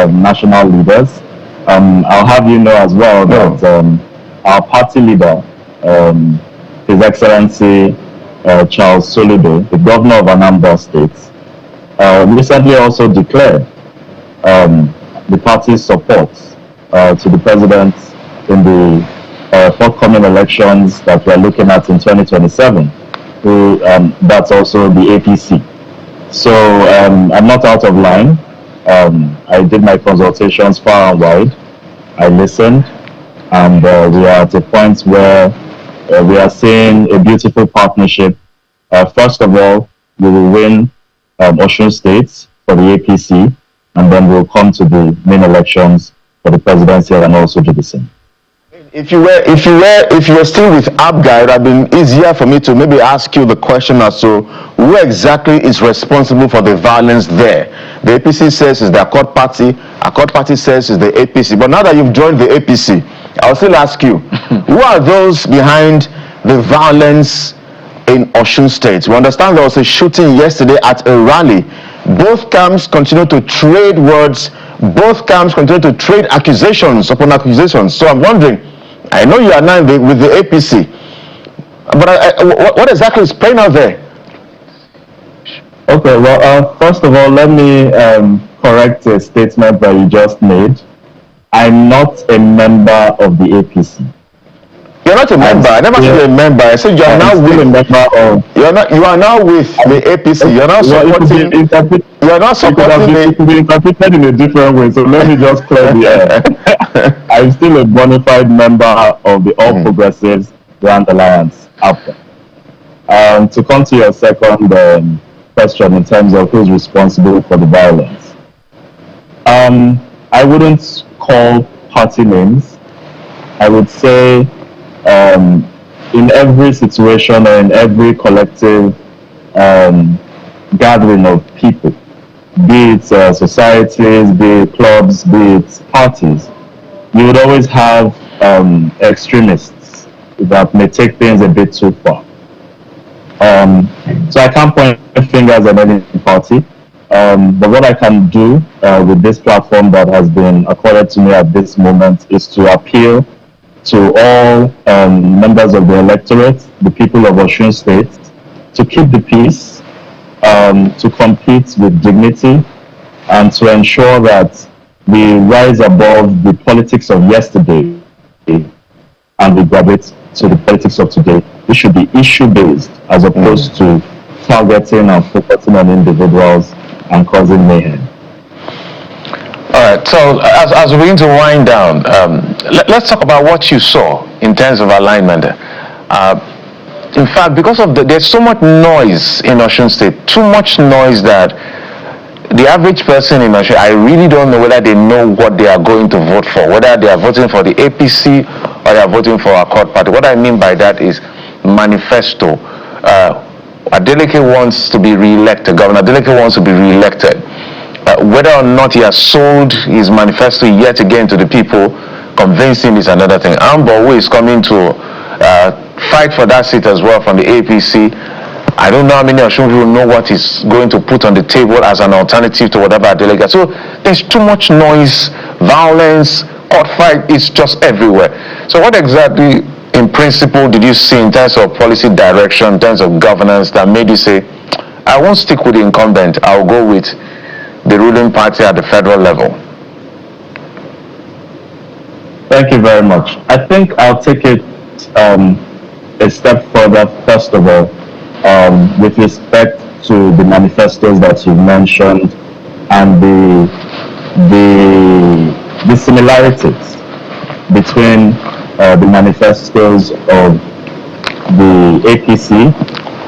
national leaders. I'll have you know as well that our party leader, His Excellency Charles Soludo, the governor of Anambra State, recently also declared the party's support to the president in the forthcoming elections that we're looking at in 2027. That's also the APC. So I'm not out of line. I did my consultations far and wide. I listened, and we are at a point where we are seeing a beautiful partnership. First of all, we will win Osun State for the APC, and then we'll come to the main elections for the presidency and also do the same. If you were still with ABGA, it would have been easier for me to maybe ask you the question as to who exactly is responsible for the violence there. The APC says it's the Accord Party says it's the APC. But now that you've joined the APC, I'll still ask you, who are those behind the violence in Osun State? We understand there was a shooting yesterday at a rally. Both camps continue to trade words. Both camps continue to trade accusations upon accusations. So I'm wondering, I know you are now with the APC, but what exactly is playing out there? Okay, well, first of all, let me correct a statement that you just made. I'm not a member of the APC. You're not a member. I never said you're a member. I said you are now with. A member of. You are now with the APC. You're not supporting. You're not supporting it could be interpreted in a different way. So let me just clear the air. I'm still a bona fide member of the All Progressives Grand Alliance. To come to your second question in terms of who's responsible for the violence. I wouldn't call party names. I would say in every situation or in every collective gathering of people, be it societies, be it clubs, be it parties, you would always have extremists that may take things a bit too far. So I can't point fingers at any party, but what I can do with this platform that has been accorded to me at this moment is to appeal to all members of the electorate, the people of Osun State, to keep the peace, to compete with dignity, and to ensure that we rise above the politics of yesterday and we graduate to the politics of today. We should be issue-based as opposed to targeting and focusing on individuals and causing mayhem. All right, so as we begin to wind down, let's talk about what you saw in terms of alignment. In fact, because of there's so much noise in Osun State, too much noise that the average person in Osun, I really don't know whether they know what they are going to vote for, whether they are voting for the APC or they are voting for a court party. What I mean by that is manifesto. Adeleke wants to be re-elected. Governor Adeleke wants to be re-elected. Whether or not he has sold his manifesto yet again to the people, convincing is another thing. Ambo, who is coming to fight for that seat as well from the APC, I don't know how many Osun people know what he's going to put on the table as an alternative to whatever Adeleke. So there's too much noise, violence, court fight, it's just everywhere. So what exactly, in principle, did you see in terms of policy direction, in terms of governance, that made you say, I won't stick with the incumbent, I'll go with the ruling party at the federal level? Thank you very much. I think I'll take it a step further, first of all, with respect to the manifestos that you mentioned and the similarities between the manifestos of the APC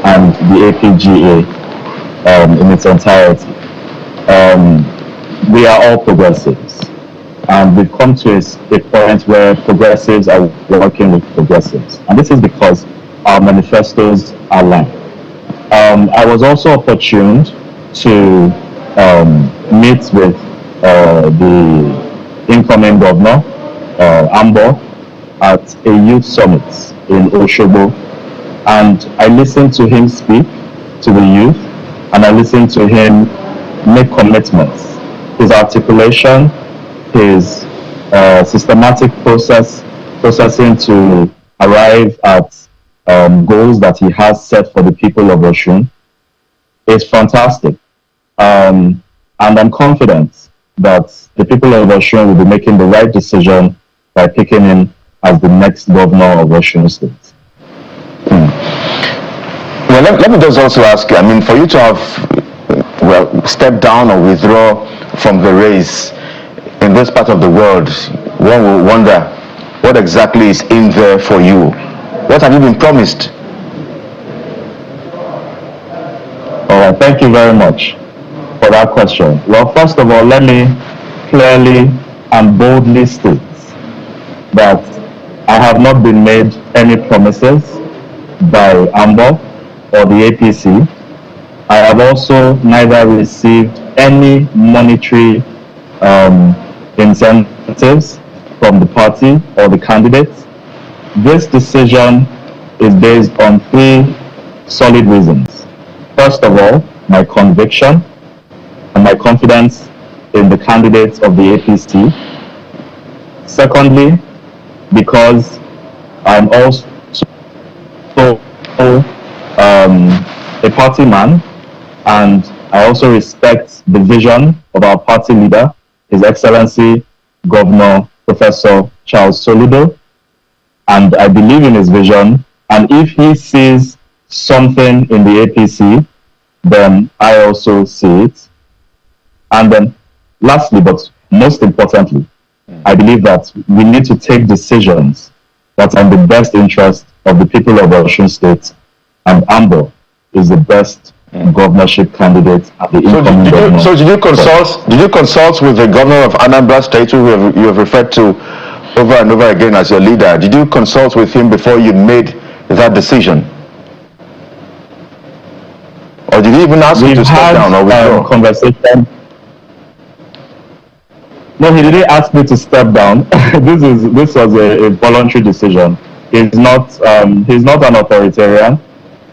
and the APGA in its entirety. We are all progressives, and we've come to a point where progressives are working with progressives, and this is because our manifestos are aligned. I was also opportuned to meet with the incoming governor, Ambo, at a youth summit in Osogbo, and I listened to him speak to the youth, and I listened to him make commitments. His articulation, his systematic processing to arrive at goals that he has set for the people of Osun is fantastic. And I'm confident that the people of Osun will be making the right decision by picking him as the next governor of Osun State. Well, let me just also ask you, I mean, for you to have, step down or withdraw from the race in this part of the world, one will wonder what exactly is in there for you. What have you been promised? All right, thank you very much for that question. Well, first of all, let me clearly and boldly state that I have not been made any promises by Ambo or the APC. I have also neither received any monetary incentives from the party or the candidates. This decision is based on three solid reasons. First of all, my conviction and my confidence in the candidates of the APC. Secondly, because I'm also a party man, and I also respect the vision of our party leader, His Excellency Governor Professor Charles Soludo, and I believe in his vision, and if he sees something in the APC, then I also see it. And then lastly, but most importantly, I believe that we need to take decisions that are in the best interest of the people of Osun State, and Ambo is the best governorship candidates and the incoming governor. So did you consult with the governor of Anambra State, who you have referred to over and over again as your leader? Did you consult with him before you made that decision? Or did you even ask him to step down or withdraw? Conversation. No, he didn't ask me to step down. This was a voluntary decision. He's not an authoritarian.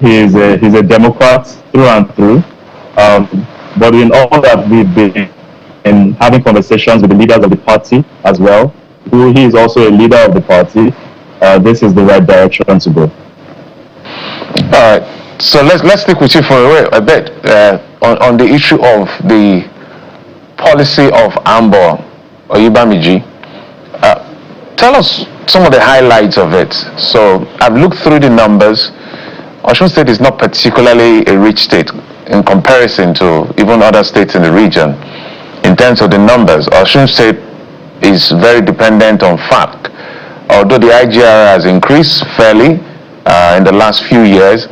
He's a Democrat through and through. But in all that we've been in having conversations with the leaders of the party as well, who he is also a leader of the party, this is the right direction to go. All right. So let's stick with you for a bit on the issue of the policy of Ambo Oyibamiji. Tell us some of the highlights of it. So I've looked through the numbers. Osun State is not particularly a rich state in comparison to even other states in the region. In terms of the numbers, Osun State is very dependent on FARC. Although the IGR has increased fairly in the last few years,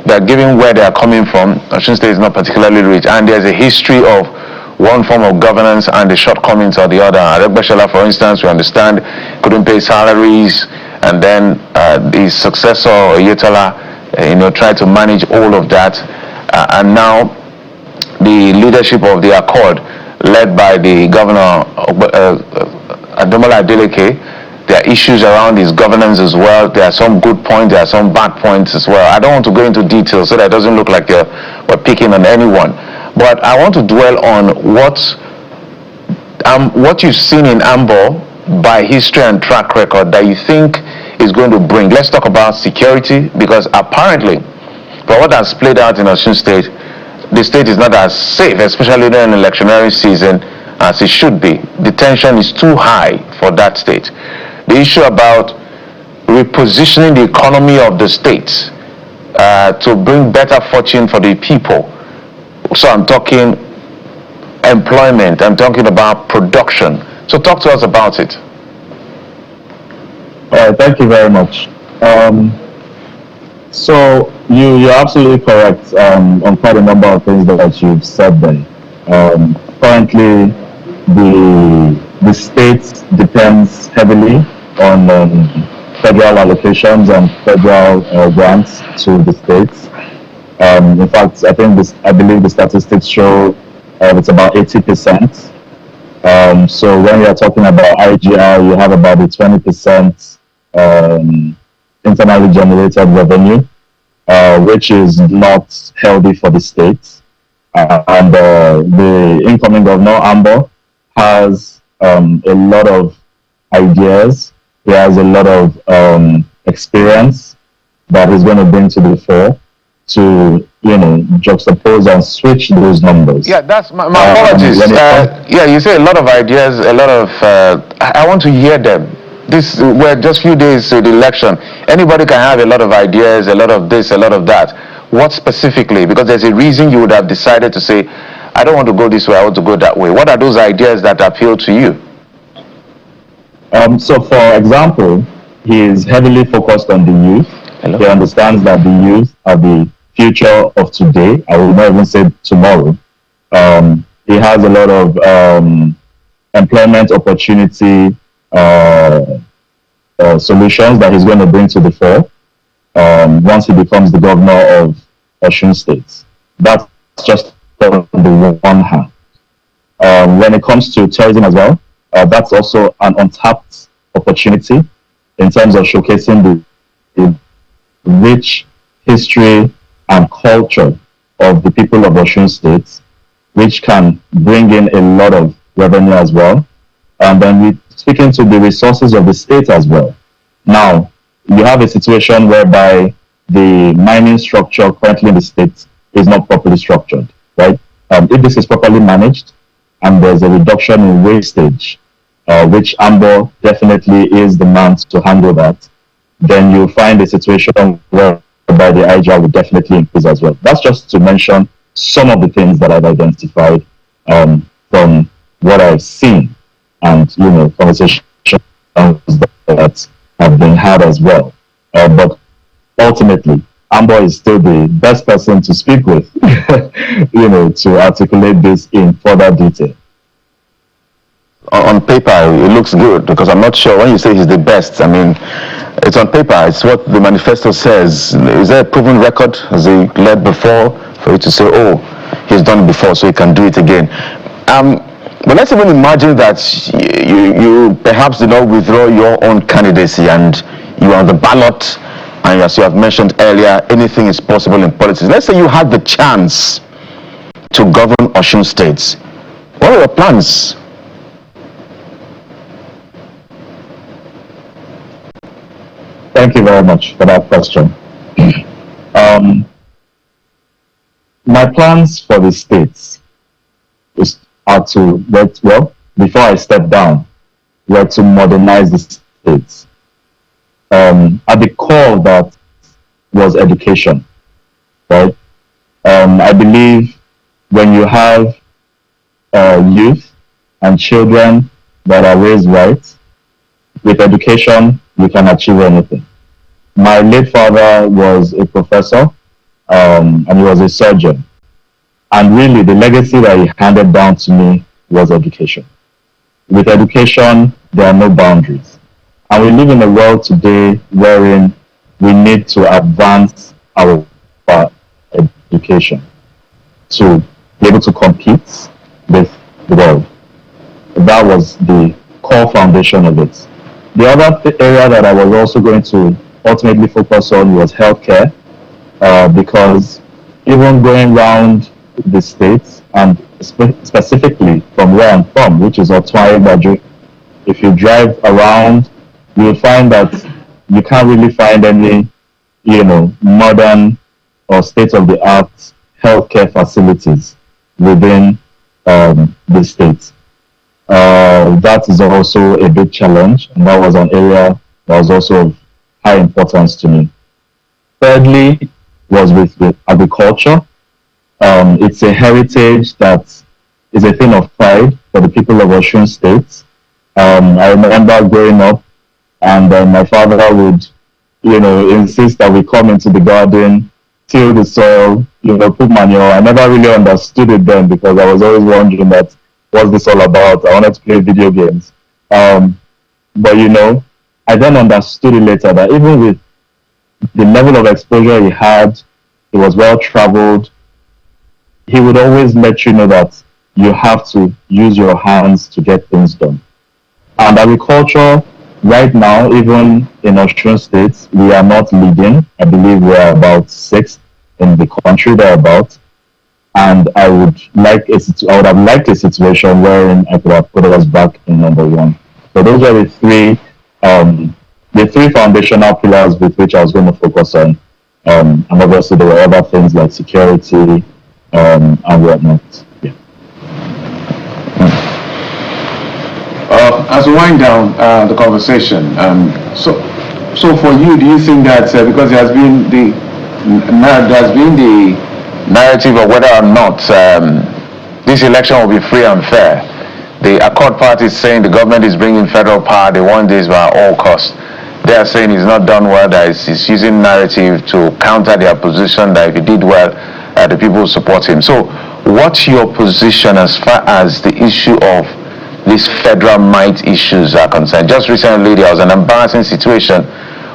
but given where they are coming from, Osun State is not particularly rich, and there's a history of one form of governance and the shortcomings of the other. Adegbeshola, for instance, we understand couldn't pay salaries, and then the successor Oyetola, tried to manage all of that, and now the leadership of the Accord, led by the governor Ademola Adeleke. There are issues around his governance as well. There are some good points, there are some bad points as well. I don't want to go into detail so that it doesn't look like we're picking on anyone. But I want to dwell on what you've seen in Ambo by history and track record that you think is going to bring. Let's talk about security, because apparently, for what has played out in Osun State, the state is not as safe, especially during electionary season, as it should be. The tension is too high for that state. The issue about repositioning the economy of the state to bring better fortune for the people. So I'm talking employment, I'm talking about production. So talk to us about it. Thank you very much. So you're absolutely correct on quite a number of things that you've said there. Currently, the state depends heavily on federal allocations and federal grants to the states. In fact, I believe the statistics show it's about 80%. So when you're talking about IGR, you have about the 20% internally generated revenue, which is not healthy for the states. And the incoming governor, Ambo, has a lot of ideas. He has a lot of experience that he's going to bring to the fore to, juxtapose and switch those numbers. Yeah, that's my apologies. You say a lot of ideas, a lot of. I want to hear them. We're just few days to the election. Anybody can have a lot of ideas, a lot of this, a lot of that. What specifically? Because there's a reason you would have decided to say, I don't want to go this way, I want to go that way. What are those ideas that appeal to you? So, for example, he is heavily focused on the youth. Hello? He understands that the youth are the future of today. I will not even say tomorrow. He has a lot of employment opportunity solutions that he's going to bring to the fore once he becomes the governor of Osun State. That's just on the one hand. When it comes to tourism as well, that's also an untapped opportunity in terms of showcasing the rich history and culture of the people of Osun State, which can bring in a lot of revenue as well. And then we speaking to the resources of the state as well. Now, you have a situation whereby the mining structure currently in the state is not properly structured, right? If this is properly managed and there's a reduction in wastage, which Ambo definitely is the man to handle that, then you'll find a situation whereby the IGR will definitely increase as well. That's just to mention some of the things that I've identified from what I've seen and, conversations that have been had as well. But ultimately, Ambo is still the best person to speak with, to articulate this in further detail. On paper, it looks good, because I'm not sure when you say he's the best. I mean, it's on paper. It's what the manifesto says. Is there a proven record? Has he led before for you to say, oh, he's done it before, so he can do it again? But let's even imagine that you perhaps did not withdraw your own candidacy and you are on the ballot, and as you have mentioned earlier, anything is possible in politics. Let's say you had the chance to govern Osun State. What are your plans? Thank you very much for that question. My plans for the states are to, before I step down, were to modernize the states. At the core of that was education, right? I believe when you have youth and children that are raised right, with education, you can achieve anything. My late father was a professor, and he was a surgeon. And really, the legacy that he handed down to me was education. With education, there are no boundaries. And we live in a world today wherein we need to advance our education to be able to compete with the world. That was the core foundation of it. The other area that I was also going to ultimately focus on was healthcare, because even going around the states, and specifically from where I'm from, which is Osun, if you drive around, you will find that you can't really find any, modern or state-of-the-art healthcare facilities within the states. That is also a big challenge, and that was an area that was also of high importance to me. Thirdly, was with agriculture. It's a heritage that is a thing of pride for the people of Osun State. I remember growing up, and my father would, insist that we come into the garden, till the soil, put manure. I never really understood it then, because I was always wondering that, what's this all about? I wanted to play video games. But I then understood it later that even with the level of exposure he had, he was well traveled, he would always let you know that you have to use your hands to get things done. And agriculture, right now, even in Osun State, we are not leading. I believe we are about 6th in the country, thereabouts. And I would have liked a situation wherein I could have put us back in number 1. So those are the three foundational pillars with which I was going to focus on. And obviously there were other things like security and whatnot. Yeah. As we wind down the conversation, so for you, do you think that because there has been the narrative of whether or not this election will be free and fair, the Accord party is saying the government is bringing federal power, they want this by all costs. They are saying it's not done well, that it's using narrative to counter their position that if he did well, the people will support him. So what's your position as far as the issue of these federal might issues are concerned? Just recently there was an embarrassing situation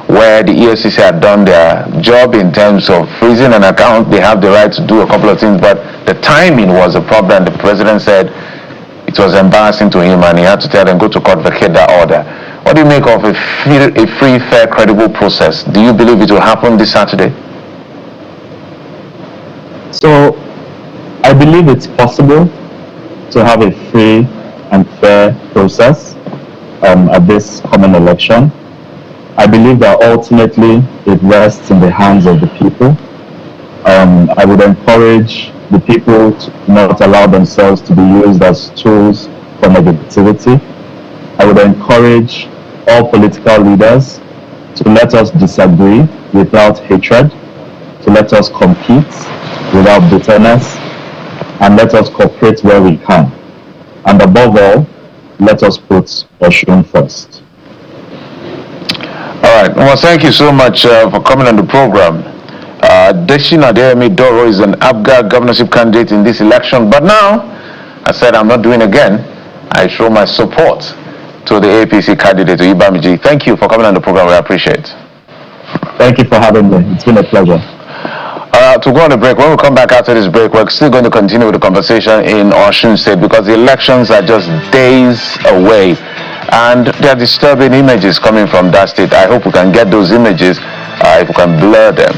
where the EFCC had done their job in terms of freezing an account. They have the right to do a couple of things, but the timing was a problem. The president said it was embarrassing to him and he had to tell them, go to court, vacate that order. What do you make of a free, fair, credible process? Do you believe it will happen this Saturday? So I believe it's possible to have a free and fair process at this coming election. I believe that ultimately it rests in the hands of the people. I would encourage the people to not allow themselves to be used as tools for negativity. I would encourage all political leaders to let us disagree without hatred, to let us compete without bitterness, and let us cooperate where we can. And above all, let us put Osun first. All right. Well, thank you so much for coming on the program. Deshina Deyemi Doro is an ABGA governorship candidate in this election. But now, I said I'm not doing again. I show my support to the APC candidate, Ibamiji. Thank you for coming on the program. We appreciate it. Thank you for having me. It's been a pleasure. To go on the break, when we come back after this break, we're still going to continue with the conversation in Osun State because the elections are just days away and there are disturbing images coming from that state. I hope we can get those images, if we can blur them,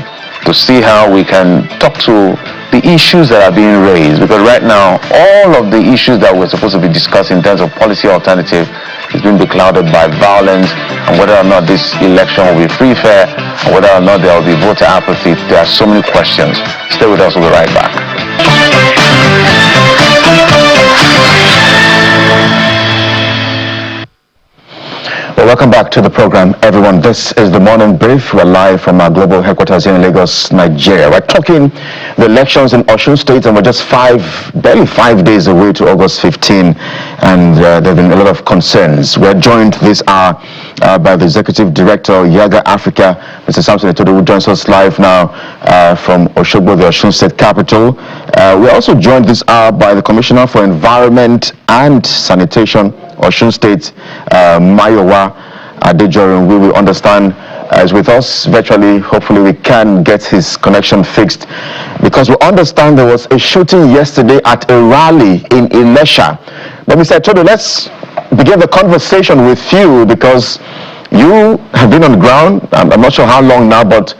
to see how we can talk to the issues that are being raised, because right now all of the issues that we're supposed to be discussing in terms of policy alternative is being beclouded by violence, and whether or not this election will be free, fair, and whether or not there will be voter apathy. There are so many questions. Stay with us, we'll be right back. Well, welcome back to the program, everyone. This is the Morning Brief. We're live from our global headquarters here in Lagos, Nigeria. We're talking the elections in Osun State, and we're just barely 5 days away to August 15, and there have been a lot of concerns. We're joined this hour by the Executive Director, Yaga Africa, Mr. Samson Etodo, who joins us live now from Osogbo, the Osun State capital. We're also joined this hour by the Commissioner for Environment and Sanitation, Osun State, Mayowa Adejorin. We will understand is with us virtually. Hopefully we can get his connection fixed, because we understand there was a shooting yesterday at a rally in Ilesha. But Mr. Etodo, let's begin the conversation with you, because you have been on the ground. I'm not sure how long now, but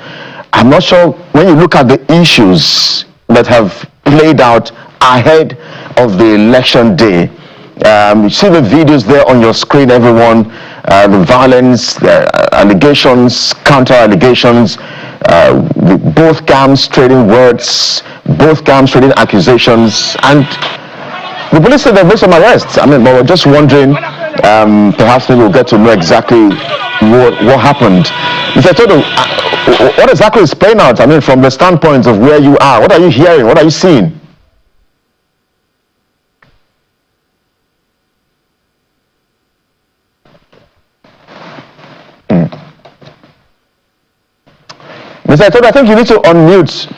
I'm not sure, when you look at the issues that have played out ahead of the election day, you see the videos there on your screen, everyone, the violence, the allegations, counter allegations, both camps trading words, both camps trading accusations, and the police said there were some arrests. I mean, but we're just wondering, perhaps we will get to know exactly what happened. Mr. Etodo, what exactly is playing out? I mean, from the standpoint of where you are, what are you hearing? What are you seeing? Mr. Etodo, I think you need to unmute.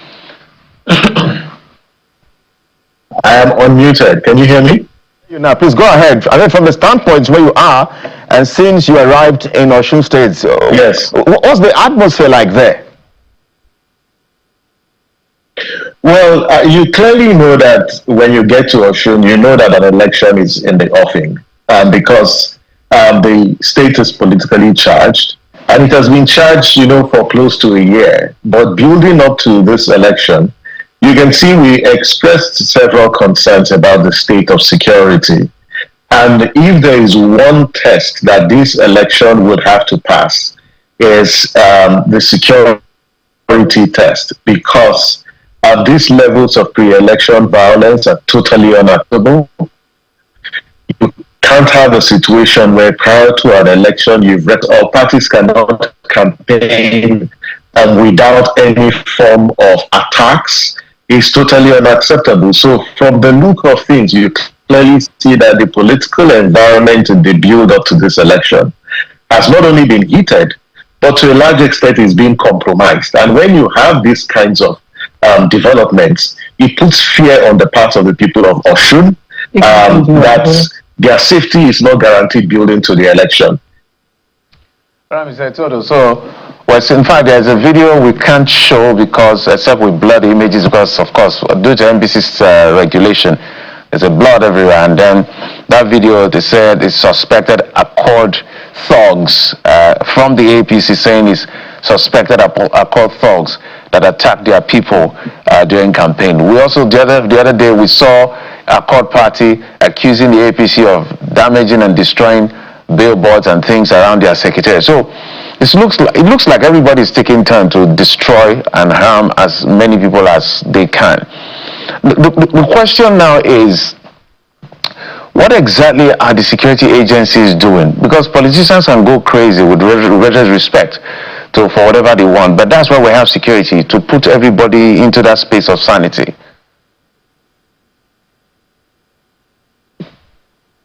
I am unmuted. Can you hear me? You now, please go ahead. I mean, from the standpoint where you are, and since you arrived in Osun State, yes, what's the atmosphere like there? Well, you clearly know that when you get to Osun, you know that an election is in the offing, because the state is politically charged, and it has been charged, for close to a year. But building up to this election, you can see we expressed several concerns about the state of security. And if there is one test that this election would have to pass, is the security test, because these levels of pre-election violence are totally unacceptable. You can't have a situation where prior to an election, all parties cannot campaign without any form of attacks. Is totally unacceptable. So from the look of things, you clearly see that the political environment in the build-up to this election has not only been heated, but to a large extent is being compromised. And when you have these kinds of developments, it puts fear on the part of the people of Osun, that their safety is not guaranteed building to the election. Mr. Etodo, so, well, in fact, there's a video we can't show because, except with blood images, because, of course, due to NBC's regulation, there's a blood everywhere. And then that video, they said, is suspected Accord thugs from the APC, saying it's suspected Accord thugs that attacked their people during campaign. We also, the other day, we saw Accord Party accusing the APC of damaging and destroying billboards and things around their secretariat. So it looks like everybody's taking turn to destroy and harm as many people as they can. The question now is, what exactly are the security agencies doing? Because politicians can go crazy with greatest respect for whatever they want, but that's why we have security, to put everybody into that space of sanity.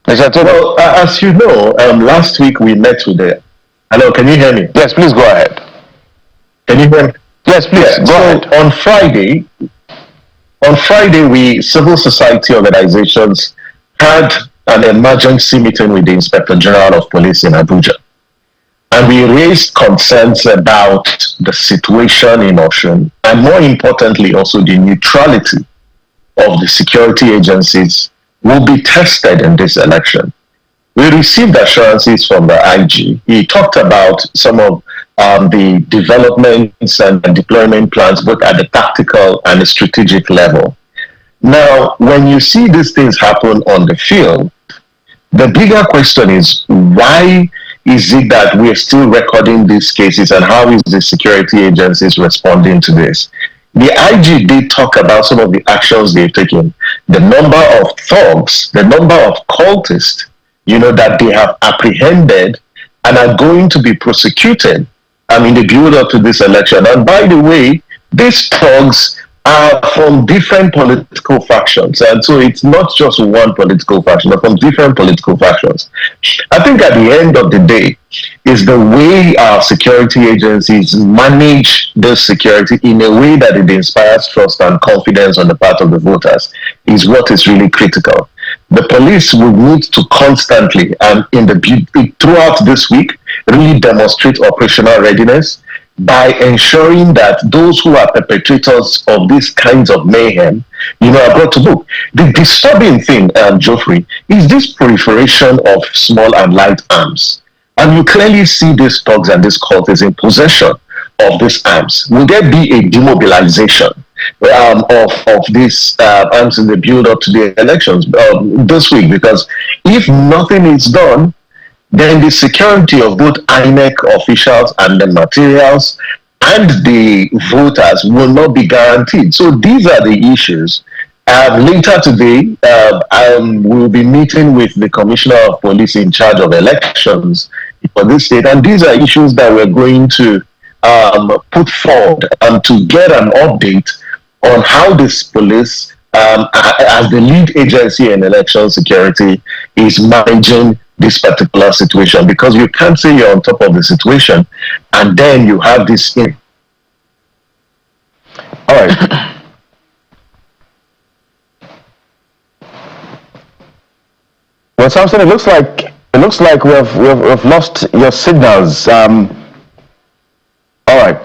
Well, as you know, last week we met with the... Hello, can you hear me? Yes, please go ahead. Can you hear me? Yes, please, go ahead. On Friday, we civil society organizations had an emergency meeting with the Inspector General of Police in Abuja. And we raised concerns about the situation in Osun, and more importantly, also the neutrality of the security agencies will be tested in this election. We received assurances from the IG. He talked about some of the developments and deployment plans, both at the tactical and the strategic level. Now, when you see these things happen on the field, the bigger question is, why is it that we're still recording these cases, and how is the security agencies responding to this? The IG did talk about some of the actions they've taken, the number of thugs, the number of cultists, that they have apprehended and are going to be prosecuted in the build-up to this election. And by the way, these thugs are from different political factions, and so it's not just one political faction, but from different political factions. I think at the end of the day, is the way our security agencies manage the security in a way that it inspires trust and confidence on the part of the voters is what is really critical. The police will need to constantly, throughout this week, really demonstrate operational readiness by ensuring that those who are perpetrators of these kinds of mayhem, are brought to book. The disturbing thing, Geoffrey, is this proliferation of small and light arms. And you clearly see these thugs and these cultists in possession of these arms. Will there be a demobilization of these arms in the build-up to the elections this week? Because if nothing is done, then the security of both INEC officials and the materials and the voters will not be guaranteed. So these are the issues. Later today, we'll be meeting with the Commissioner of Police in charge of elections for this state, and these are issues that we're going to put forward to get an update on how this police, as the lead agency in election security, is managing this particular situation, because you can't say you're on top of the situation and then you have this in. All right. Well, Samson, it looks like we've lost your signals. All right.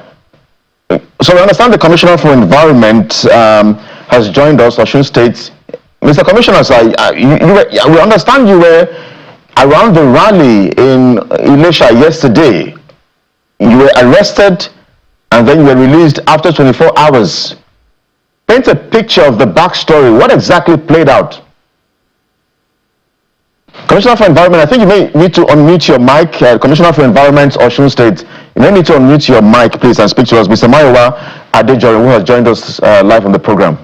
So we understand the Commissioner for Environment has joined us, Osun State. Mr. Commissioner, we understand you were around the rally in Ilesha yesterday. You were arrested and then you were released after 24 hours. Paint a picture of the backstory. What exactly played out? Commissioner for Environment, I think you may need to unmute your mic. Commissioner for Environment, Osun State, you may need to unmute your mic, please, and speak to us. Mr. Mayowa Adejore, who has joined us live on the program.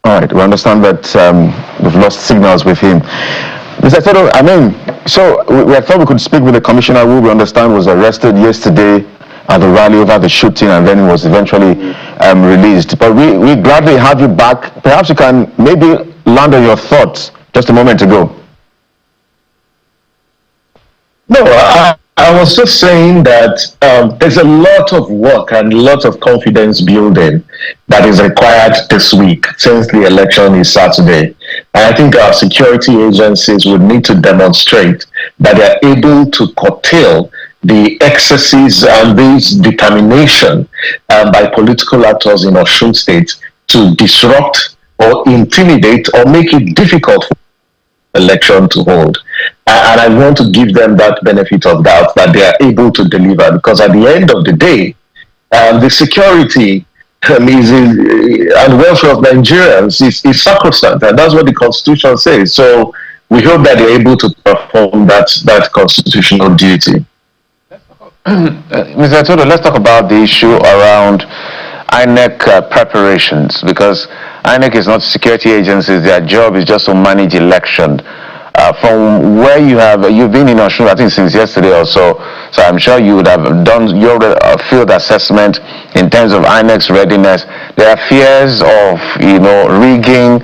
All right, we understand that we've lost signals with him. Mr. Todo, so we thought we could speak with the commissioner who we understand was arrested yesterday at the rally over the shooting, and then he was eventually released. But we gladly have you back. Perhaps you can maybe land on your thoughts just a moment ago. No, I was just saying that there's a lot of work and a lot of confidence building that is required this week, since the election is Saturday. And I think our security agencies would need to demonstrate that they are able to curtail the excesses and this determination by political actors in Osun State to disrupt or intimidate or make it difficult for the election to hold. And I want to give them that benefit of doubt that they are able to deliver, because at the end of the day, the security and welfare of Nigerians is sacrosanct, and that's what the Constitution says. So we hope that they're able to perform that constitutional duty. Mr. Todo, let's talk about the issue around INEC preparations, because INEC is not security agencies. Their job is just to manage election. From where you've been in Osun, I think since yesterday or so, so I'm sure you would have done your field assessment in terms of INEC's readiness. There are fears of, rigging,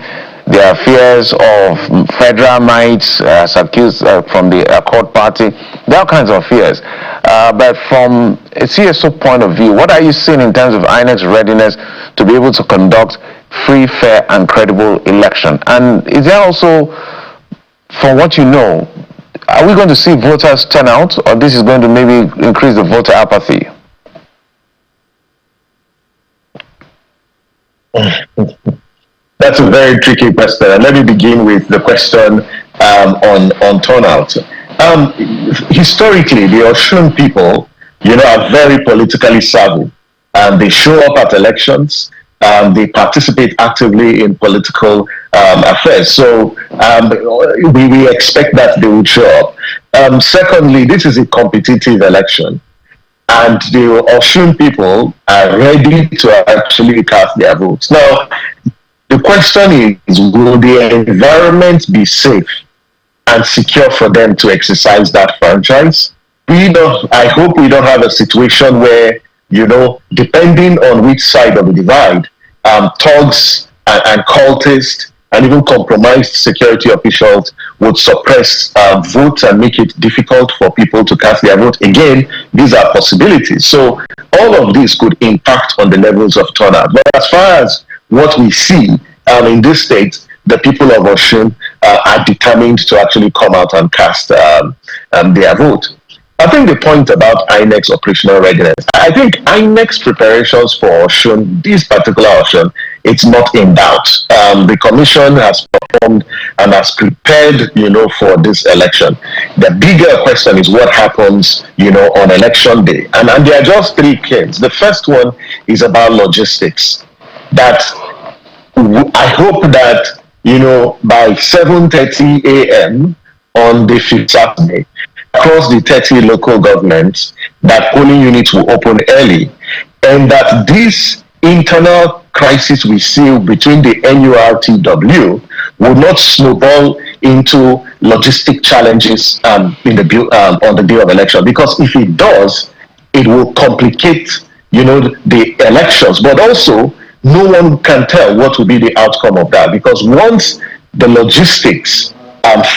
There are fears of federal might, as accused from the Accord Party. There are all kinds of fears. But from a CSO point of view, what are you seeing in terms of INEC's readiness to be able to conduct free, fair, and credible election? And is there also, from what you know, are we going to see voters turn out, or this is going to maybe increase the voter apathy? That's a very tricky question. And let me begin with the question on turnout. Historically, the Osun people, are very politically savvy. They show up at elections. They participate actively in political affairs. So we expect that they would show up. Secondly, this is a competitive election. And the Osun people are ready to actually cast their votes. Now, the question is, will the environment be safe and secure for them to exercise that franchise? I hope we don't have a situation where, depending on which side of the divide, thugs and cultists and even compromised security officials would suppress votes and make it difficult for people to cast their vote. Again, these are possibilities. So all of this could impact on the levels of turnout. But as far as what we see in this state, the people of Osun are determined to actually come out and cast their vote. I think the point about INEC's operational readiness, I think INEC's preparations for Osun, this particular Osun, it's not in doubt. The commission has performed and has prepared, for this election. The bigger question is what happens, on election day. And there are just three key. The first one is about logistics. That I hope that, by 7:30 a.m. on the 5th Saturday, across the 30 local governments, that polling units will open early, and that this internal crisis we see between the NURTW will not snowball into logistic challenges on the day of election. Because if it does, it will complicate, the elections. But also, no one can tell what will be the outcome of that. Because once the logistics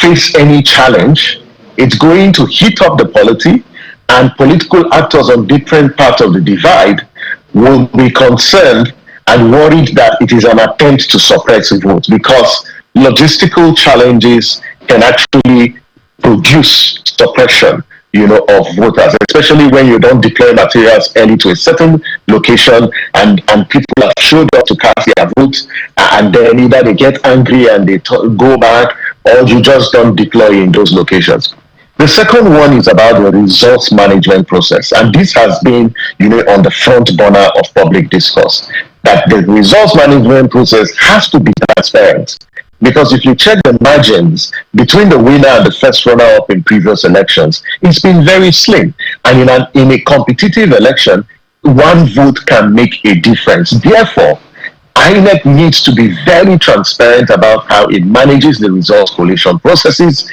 face any challenge, it's going to heat up the polity, and political actors on different parts of the divide will be concerned and worried that it is an attempt to suppress votes, because logistical challenges can actually produce suppression, of voters, especially when you don't deploy materials early to a certain location and people have showed up to cast their votes, and then either they get angry and they go back, or you just don't deploy in those locations. The second one is about the resource management process, and this has been, on the front burner of public discourse, that the resource management process has to be transparent. Because if you check the margins between the winner and the first runner-up in previous elections, it's been very slim. And in a competitive election, one vote can make a difference. Therefore, INEC needs to be very transparent about how it manages the resource collation processes.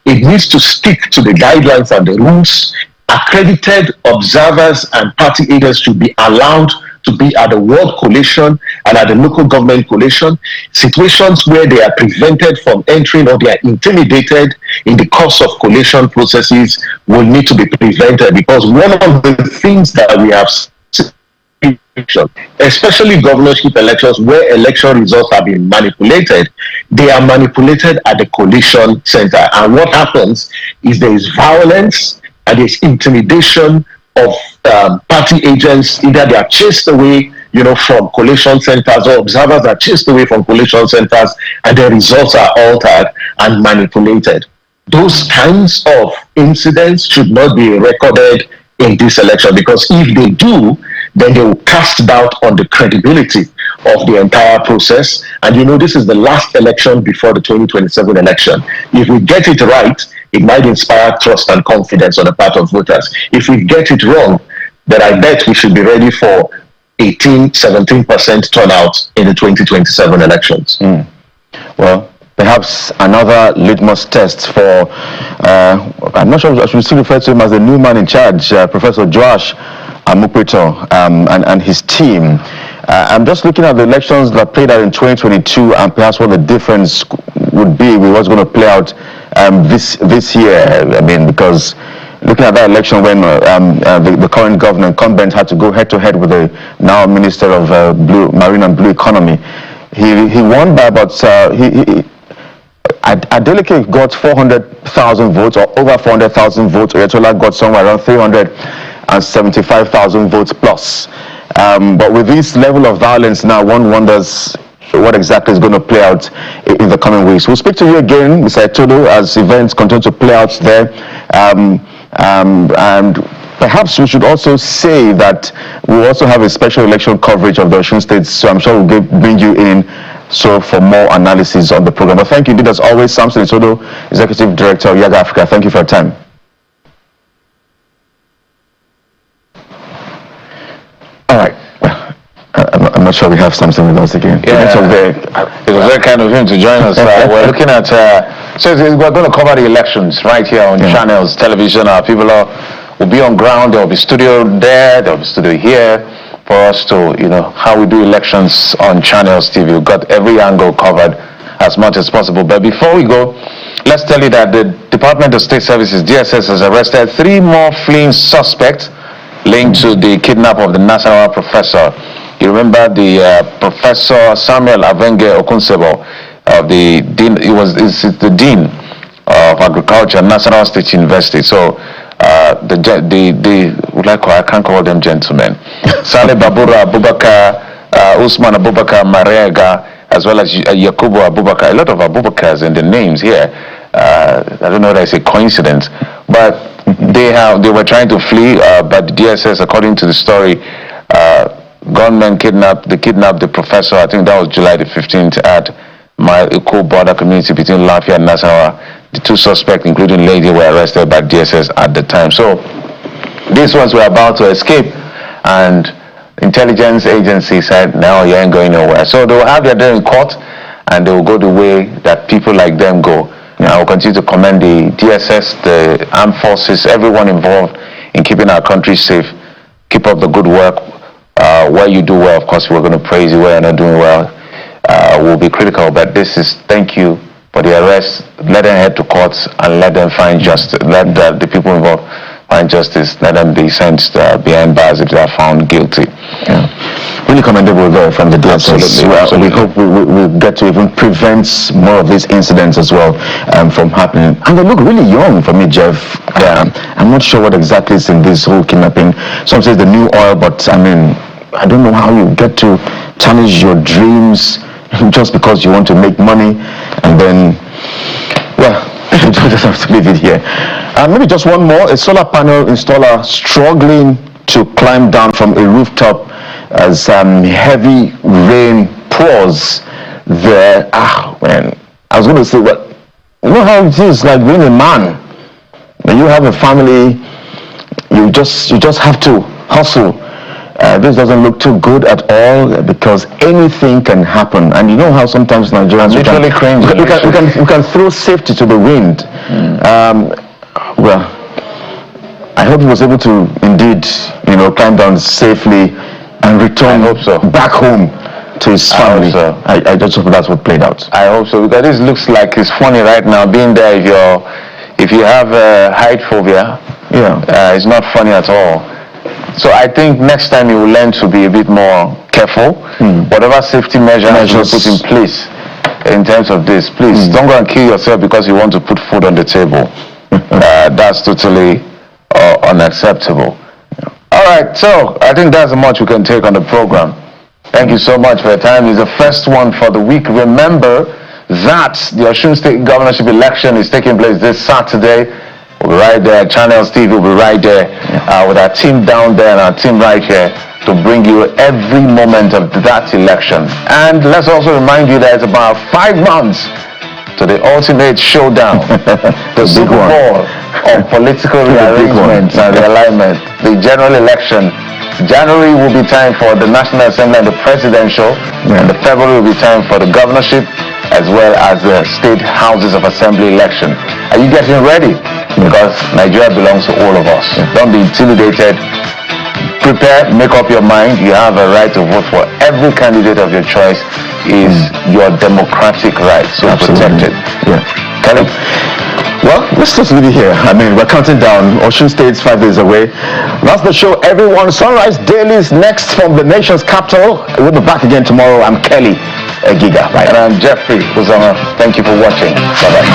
It needs to stick to the guidelines and the rules. Accredited observers and party agents should be allowed to be at the world collation and at the local government collation. Situations where they are prevented from entering or they are intimidated in the course of collation processes will need to be prevented, because one of the things that we have seen, especially governorship elections where election results have been manipulated, they are manipulated at the collation center. And what happens is there is violence and there's intimidation of party agents. Either they are chased away, from collation centers, or observers are chased away from collation centers, and their results are altered and manipulated. Those kinds of incidents should not be recorded in this election, because if they do, then they will cast doubt on the credibility of the entire process. And this is the last election before the 2027 election. If we get it right, it might inspire trust and confidence on the part of voters. If we get it wrong, then I bet we should be ready for 17% turnout in the 2027 elections. Well, perhaps another litmus test for, I'm not sure I should still refer to him as the new man in charge, Professor Joash Amukpeto, and his team. I'm just looking at the elections that played out in 2022 and perhaps what the difference would be with what's going to play out this year. I mean, because looking at that election when the current governor incumbent had to go head-to-head with the now Minister of Marine and Blue Economy, he won by about Adeleke got 400,000 votes or over 400,000 votes. Oyetola got somewhere around 375,000 votes plus. But with this level of violence now, one wonders what exactly is going to play out in the coming weeks. We'll speak to you again, Mr. Etodo, as events continue to play out there. And perhaps we should also say that we'll also have a special election coverage of the Osun State, so I'm sure we'll bring you in for more analysis on the program. But thank you indeed, as always, Samson Etodo, Executive Director of YAG Africa. Thank you for your time. All right. I'm not sure we have something with us again. Yeah, it was very kind of him to join us. We're looking at, so we're going to cover the elections right here on channels, television. People will be on ground. There will be studio there. There will be studio here for us to, how we do elections on channels TV. We've got every angle covered as much as possible. But before we go, let's tell you that the Department of State Services, DSS, has arrested 3 more fleeing suspects linked to the kidnap of the Nasarawa professor. You remember the Professor Samuel Avenge Okunsebo of the dean. Is the dean of agriculture, Nasarawa State University. So I can't call them gentlemen. Saleh Babura Abubakar, Usman Abubakar Marega, as well as Yakubu Abubakar. A lot of Abubakars in the names here. I don't know whether it's a coincidence, but they were trying to flee, but the DSS, according to the story, gunmen kidnapped the professor. I think that was July the 15th at my equal border community between Lafia and Nasarawa. The 2 suspects, including lady, were arrested by DSS at the time. So these ones were about to escape, and intelligence agency said, no, you ain't going nowhere. So they will have their day in court, and they will go the way that people like them go. I will continue to commend the DSS, the armed forces, everyone involved in keeping our country safe. Keep up the good work. Where you do well, of course, we're going to praise you. Where you're not doing well, we'll be critical. But thank you for the arrest. Let them head to courts and let them find justice. Let the people involved find justice. Let them be sent behind bars if they are found guilty. Yeah. Really commendable there from the DSS. Absolutely. We hope we'll get to even prevent more of these incidents as well from happening. And they look really young for me, Jeff. I'm not sure what exactly is in this whole kidnapping. Some say the new oil, but I mean, I don't know how you get to challenge your dreams just because you want to make money, and then, well, we just have to leave it here. Maybe just one more. A solar panel installer struggling to climb down from a rooftop as heavy rain pours there. Man, I was going to say, well, you know how it is like being a man. When you have a family, you just have to hustle. This doesn't look too good at all because anything can happen. And you know how sometimes Nigerians we can throw safety to the wind. Well, I hope he was able to indeed, climb down safely and return back home to his family. I just hope that's what played out. I hope so, because this looks like it's funny right now. Being there, if you have a height phobia, it's not funny at all. So I think next time you will learn to be a bit more careful. Whatever safety measures you put in place in terms of this, please don't go and kill yourself because you want to put food on the table. That's totally unacceptable. All right, so I think that's much we can take on the program. Thank you so much for your time. It's the first one for the week. Remember that the Osun State governorship election is taking place this Saturday. We'll be right there. Channels TV will be right there with our team down there and our team right here to bring you every moment of that election. And let's also remind you that it's about 5 months to the ultimate showdown, the Super Bowl of political rearrangements and realignment, the general election. January will be time for the National Assembly and the presidential, and the February will be time for the governorship as well as the state houses of assembly election. Are you getting ready? Because Nigeria belongs to all of us. Don't be intimidated. prepare, make up your mind. You have a right to vote for every candidate of your choice. Is your democratic right, so protect it. Yeah. Kelly? Well, let's just leave it here. I mean, we're counting down. Osun State's 5 days away. That's the show, everyone. Sunrise Daily is next from the nation's capital. We'll be back again tomorrow. I'm Kelly Giga. Right. And I'm Jeffrey Uzama. Thank you for watching. Bye-bye.